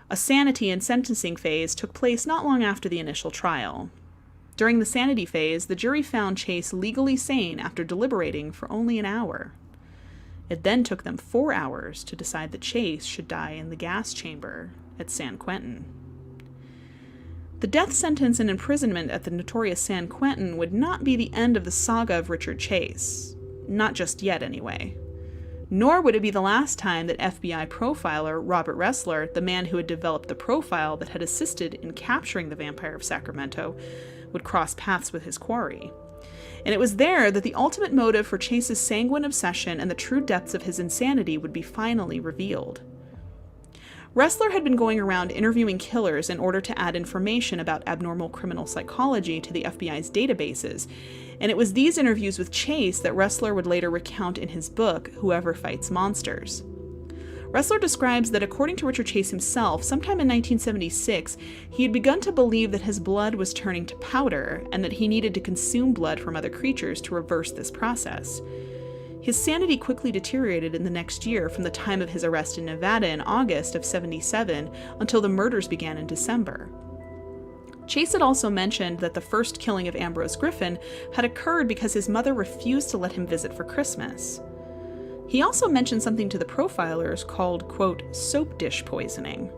A sanity and sentencing phase took place not long after the initial trial. During the sanity phase, the jury found Chase legally sane after deliberating for only an hour. It then took them 4 hours to decide that Chase should die in the gas chamber at San Quentin. The death sentence and imprisonment at the notorious San Quentin would not be the end of the saga of Richard Chase. Not just yet, anyway. Nor would it be the last time that FBI profiler Robert Ressler, the man who had developed the profile that had assisted in capturing the Vampire of Sacramento, would cross paths with his quarry. And it was there that the ultimate motive for Chase's sanguine obsession and the true depths of his insanity would be finally revealed. Ressler had been going around interviewing killers in order to add information about abnormal criminal psychology to the FBI's databases, and it was these interviews with Chase that Ressler would later recount in his book, Whoever Fights Monsters. Ressler describes that according to Richard Chase himself, sometime in 1976, he had begun to believe that his blood was turning to powder and that he needed to consume blood from other creatures to reverse this process. His sanity quickly deteriorated in the next year from the time of his arrest in Nevada in August of '77 until the murders began in December. Chase had also mentioned that the first killing of Ambrose Griffin had occurred because his mother refused to let him visit for Christmas. He also mentioned something to the profilers called, quote, soap dish poisoning.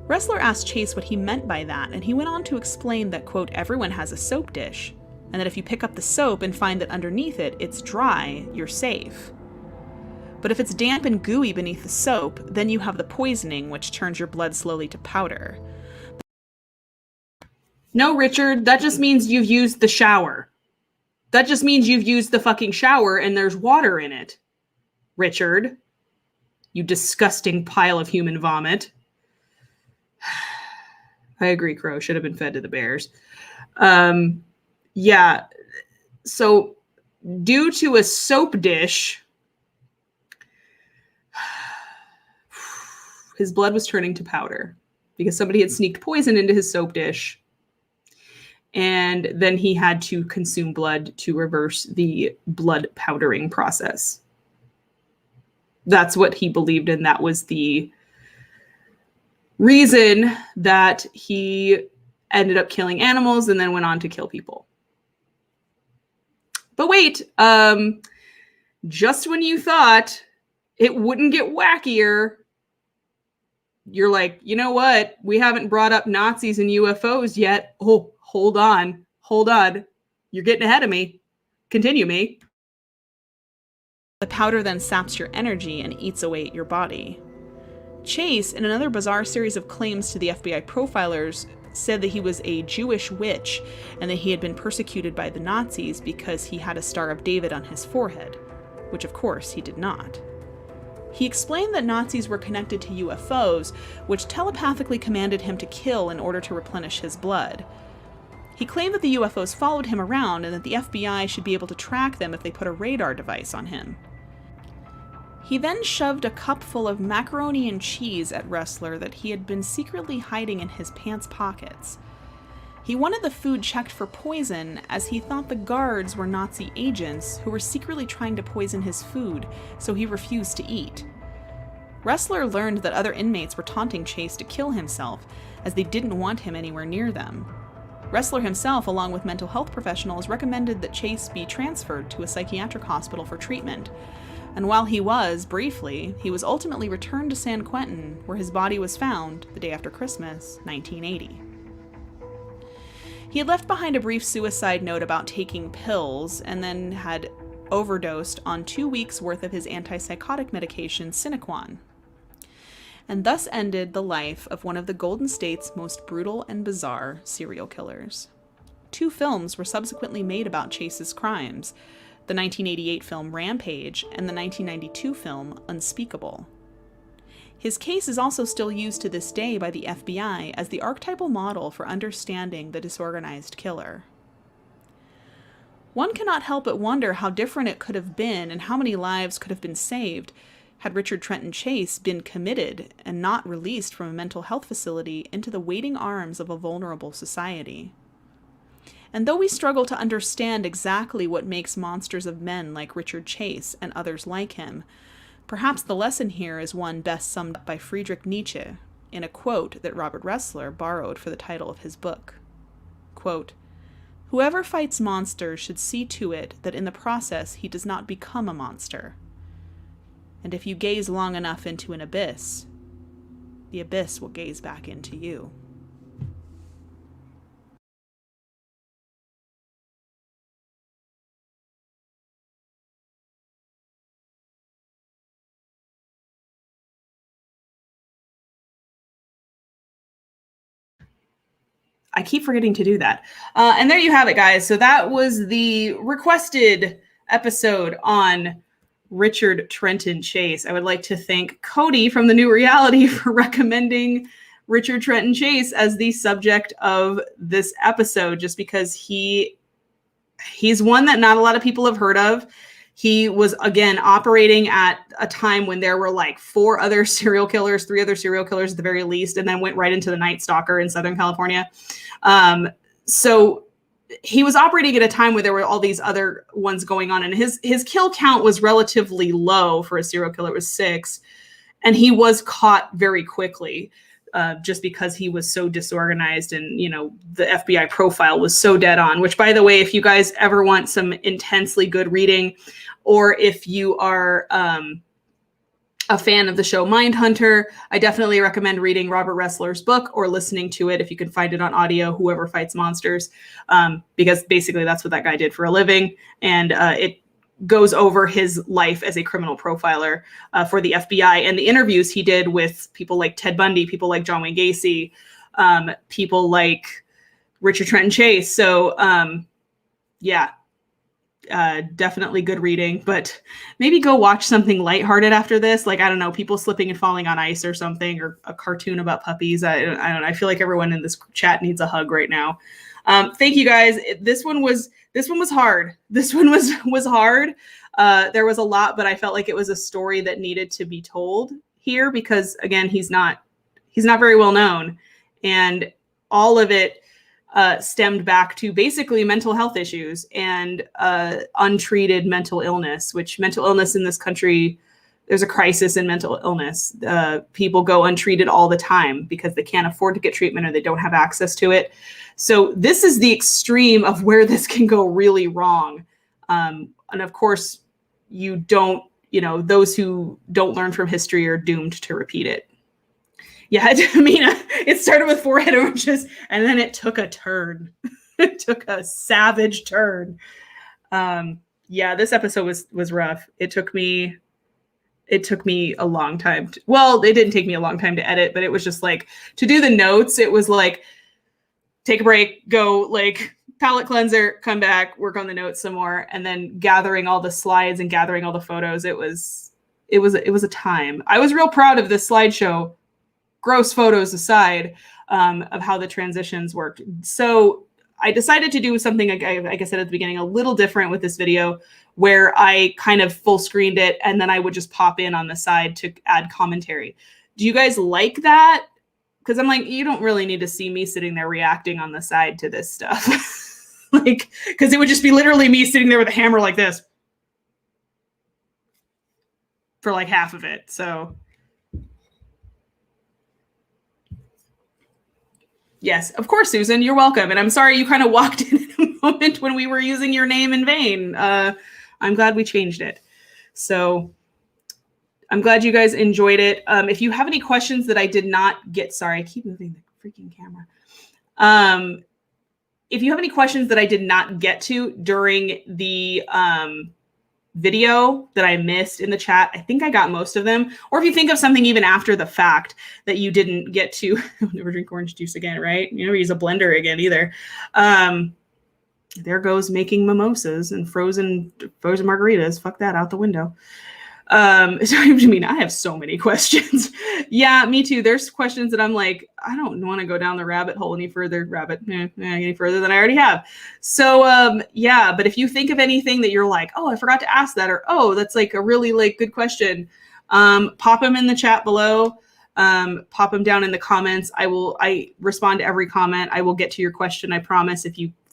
Ressler asked Chase what he meant by that, and he went on to explain that, quote, everyone has a soap dish, and that if you pick up the soap and find that underneath it, it's dry, you're safe. But if it's damp and gooey beneath the soap, then you have the poisoning, which turns your blood slowly to powder. No, Richard, that just means you've used the shower. That just means you've used the fucking shower and there's water in it. Richard, you disgusting pile of human vomit. I agree, Crow should have been fed to the bears. Yeah, so due to a soap dish, his blood was turning to powder because somebody had sneaked poison into his soap dish. And then he had to consume blood to reverse the blood powdering process. That's what he believed, and that was the reason that he ended up killing animals and then went on to kill people. But wait, just when you thought it wouldn't get wackier, you're like, you know what? We haven't brought up Nazis and UFOs yet. Oh, hold on. You're getting ahead of me. Continue me. The powder then saps your energy and eats away at your body. Chase, in another bizarre series of claims to the FBI profilers, said that he was a Jewish witch and that he had been persecuted by the Nazis because he had a Star of David on his forehead, which of course he did not. He explained that Nazis were connected to UFOs, which telepathically commanded him to kill in order to replenish his blood. He claimed that the UFOs followed him around and that the FBI should be able to track them if they put a radar device on him. He then shoved a cup full of macaroni and cheese at Ressler that he had been secretly hiding in his pants pockets. He wanted the food checked for poison, as he thought the guards were Nazi agents who were secretly trying to poison his food, so he refused to eat. Ressler learned that other inmates were taunting Chase to kill himself, as they didn't want him anywhere near them. Ressler himself, along with mental health professionals, recommended that Chase be transferred to a psychiatric hospital for treatment, and while he was, briefly, he was ultimately returned to San Quentin, where his body was found the day after Christmas, 1980. He had left behind a brief suicide note about taking pills, and then had overdosed on 2 weeks' worth of his antipsychotic medication, Sinequan. And thus ended the life of one of the Golden State's most brutal and bizarre serial killers. 2 films were subsequently made about Chase's crimes, the 1988 film Rampage and the 1992 film Unspeakable. His case is also still used to this day by the FBI as the archetypal model for understanding the disorganized killer. One cannot help but wonder how different it could have been and how many lives could have been saved had Richard Trenton Chase been committed and not released from a mental health facility into the waiting arms of a vulnerable society. And though we struggle to understand exactly what makes monsters of men like Richard Chase and others like him, perhaps the lesson here is one best summed up by Friedrich Nietzsche in a quote that Robert Ressler borrowed for the title of his book. Quote, "Whoever fights monsters should see to it that in the process he does not become a monster. And if you gaze long enough into an abyss, the abyss will gaze back into you." I keep forgetting to do that. And there you have it, guys. So that was the requested episode on Richard Trenton Chase. I would like to thank Cody from The New Reality for recommending Richard Trenton Chase as the subject of this episode, just because he's one that not a lot of people have heard of. He was, again, operating at a time when there were like 3 other serial killers at the very least, and then went right into the Night Stalker in Southern California. So he was operating at a time where there were all these other ones going on, and his kill count was relatively low for a serial killer. It was 6, and he was caught very quickly, just because he was so disorganized, and the FBI profile was so dead on. Which, by the way, if you guys ever want some intensely good reading, or if you are a fan of the show Mindhunter, I definitely recommend reading Robert Ressler's book or listening to it if you can find it on audio, Whoever Fights Monsters, because basically that's what that guy did for a living. And it goes over his life as a criminal profiler for the FBI, and the interviews he did with people like Ted Bundy, people like John Wayne Gacy, people like Richard Trenton Chase. So yeah, definitely good reading, but maybe go watch something lighthearted after this. Like, I don't know, people slipping and falling on ice or something, or a cartoon about puppies. I don't know. I feel like everyone in this chat needs a hug right now. Thank you guys. This one was hard. This one was hard. There was a lot, but I felt like it was a story that needed to be told here because, again, he's not very well known, and all of it stemmed back to basically mental health issues and untreated mental illness, which mental illness in this country, there's a crisis in mental illness. People go untreated all the time because they can't afford to get treatment or they don't have access to it. So this is the extreme of where this can go really wrong. And of course, those who don't learn from history are doomed to repeat it. Yeah, I mean, it started with forehead oranges, and then it took a turn. It took a savage turn. Yeah, this episode was rough. It took me a long time. It didn't take me a long time to edit, but it was just like to do the notes. It was like take a break, go like palette cleanser, come back, work on the notes some more, and then gathering all the slides and gathering all the photos. It was a time. I was real proud of this slideshow. Gross photos aside, of how the transitions worked. So I decided to do something, like I said at the beginning, a little different with this video, where I kind of full screened it and then I would just pop in on the side to add commentary. Do you guys like that? Because I'm like, you don't really need to see me sitting there reacting on the side to this stuff. Like, because it would just be literally me sitting there with a hammer like this for like half of it. So yes, of course, Susan, you're welcome. And I'm sorry you kind of walked in at a moment when we were using your name in vain. I'm glad we changed it. So I'm glad you guys enjoyed it. If you have any questions that I did not get, sorry, I keep moving the freaking camera. If you have any questions that I did not get to during the video that I missed in the chat, I think I got most of them. Or if you think of something even after the fact that you didn't get to, I'll never drink orange juice again, right? You never use a blender again either. There goes making mimosas and frozen margaritas. Fuck that out the window. So I mean, I have so many questions. Yeah, me too. There's questions that I'm like, I don't want to go down the rabbit hole any further, any further than I already have. So yeah, but if you think of anything that you're like, oh, I forgot to ask that, or oh, that's like a really like good question, pop them in the chat below. Pop them down in the comments. I respond to every comment. I will get to your question. I promise.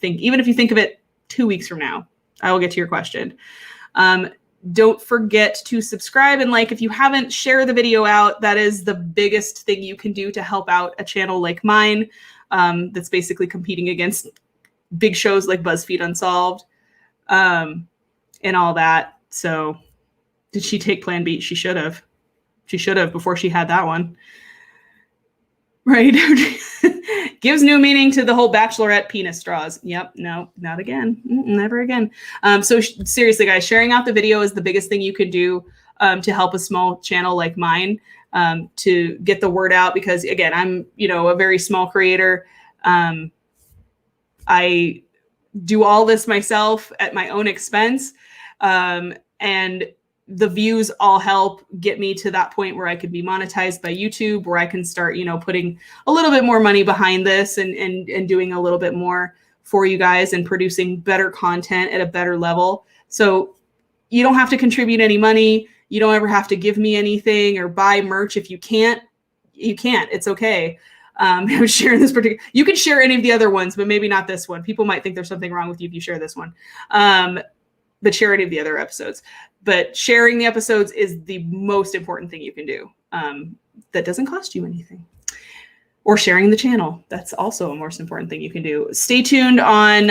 Even if you think of it 2 weeks from now, I will get to your question. Don't forget to subscribe and like. If you haven't, share the video out. That is the biggest thing you can do to help out a channel like mine, that's basically competing against big shows like BuzzFeed Unsolved, and all that. So did she take Plan B? She should have. She should have before she had that one. Right? Gives new meaning to the whole bachelorette penis straws. Yep. No, not again. Never again. So seriously, guys, sharing out the video is the biggest thing you can do to help a small channel like mine, to get the word out. Because again, I'm, a very small creator. I do all this myself at my own expense. And the views all help get me to that point where I could be monetized by YouTube, where I can start, putting a little bit more money behind this and doing a little bit more for you guys and producing better content at a better level. So you don't have to contribute any money. You don't ever have to give me anything or buy merch. If you can't, you can't. It's okay. I'm sharing this particular. You can share any of the other ones, but maybe not this one. People might think there's something wrong with you if you share this one. But share any of the other episodes. But sharing the episodes is the most important thing you can do. That doesn't cost you anything. Or sharing the channel. That's also a most important thing you can do. Stay tuned on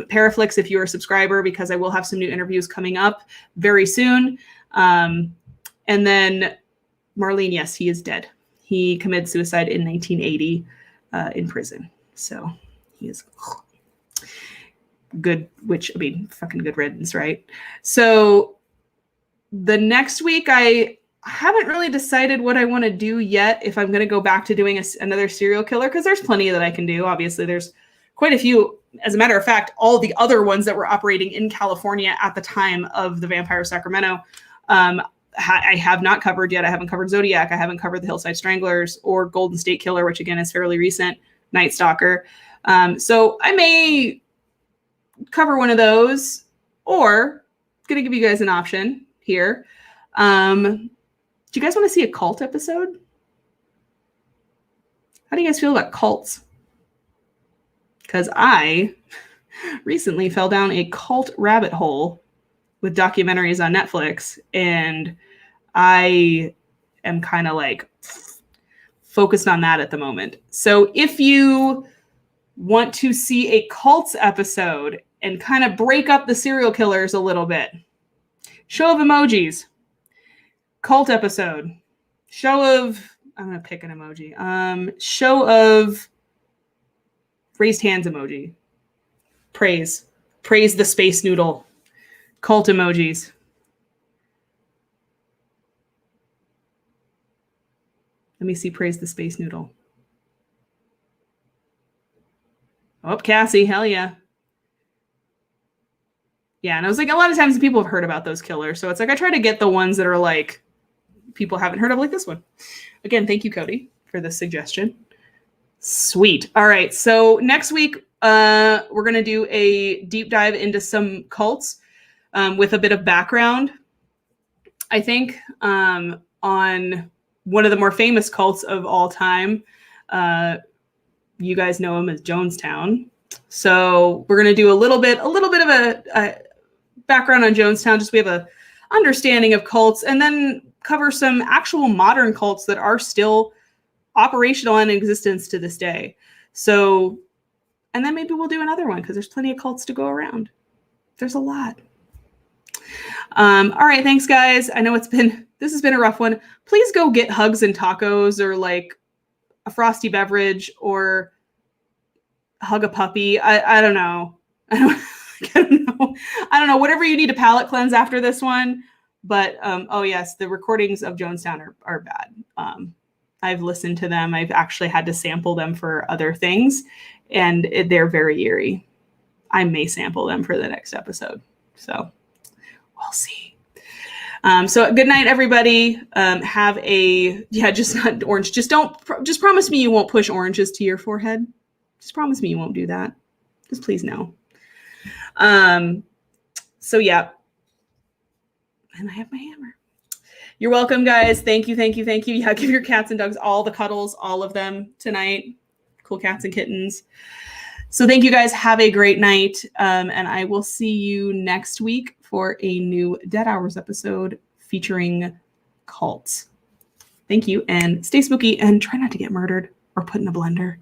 Paraflix if you're a subscriber, because I will have some new interviews coming up very soon. And then Marlene, yes, he is dead. He committed suicide in 1980 in prison. So he is good, which, I mean, fucking good riddance, right? So the next week, I haven't really decided what I want to do yet, if I'm going to go back to doing another serial killer, because there's plenty that I can do. Obviously, there's quite a few. As a matter of fact, all the other ones that were operating in California at the time of the Vampire Sacramento, I have not covered yet. I haven't covered Zodiac. I haven't covered the Hillside Stranglers or Golden State Killer, which again is fairly recent, Night Stalker. So I may cover one of those, or going to give you guys an option here. Do you guys want to see a cult episode? How do you guys feel about cults? Because I recently fell down a cult rabbit hole with documentaries on Netflix, and I am kind of like focused on that at the moment. So if you want to see a cults episode and kind of break up the serial killers a little bit, show of emojis, cult episode, show of, I'm going to pick an emoji, show of raised hands emoji, praise the space noodle, cult emojis. Let me see, praise the space noodle. Oh, Cassie, hell yeah. Yeah, and I was like, a lot of times people have heard about those killers, so it's like I try to get the ones that are like people haven't heard of, like this one. Again, thank you, Cody, for this suggestion. Sweet. All right, so next week we're going to do a deep dive into some cults with a bit of background, I think, on one of the more famous cults of all time. You guys know him as Jonestown. So we're going to do a little bit of a background on Jonestown, just so we have a understanding of cults, and then cover some actual modern cults that are still operational and in existence to this day. So, and then maybe we'll do another one, because there's plenty of cults to go around. There's a lot. All right, thanks guys. I know this has been a rough one. Please go get hugs and tacos, or like a frosty beverage, or hug a puppy. I don't know. I don't know. Whatever you need to palate cleanse after this one. But oh yes, the recordings of Jonestown are bad. I've listened to them. I've actually had to sample them for other things, and they're very eerie. I may sample them for the next episode. So we'll see. So good night, everybody. Just not orange. Just promise me you won't push oranges to your forehead. Just promise me you won't do that. Just please no. So yeah. And I have my hammer. You're welcome, guys. Thank you. Yeah, give your cats and dogs all the cuddles, all of them tonight. Cool cats and kittens. So thank you, guys. Have a great night. And I will see you next week for a new Dead Hours episode featuring cults. Thank you, and stay spooky, and try not to get murdered or put in a blender.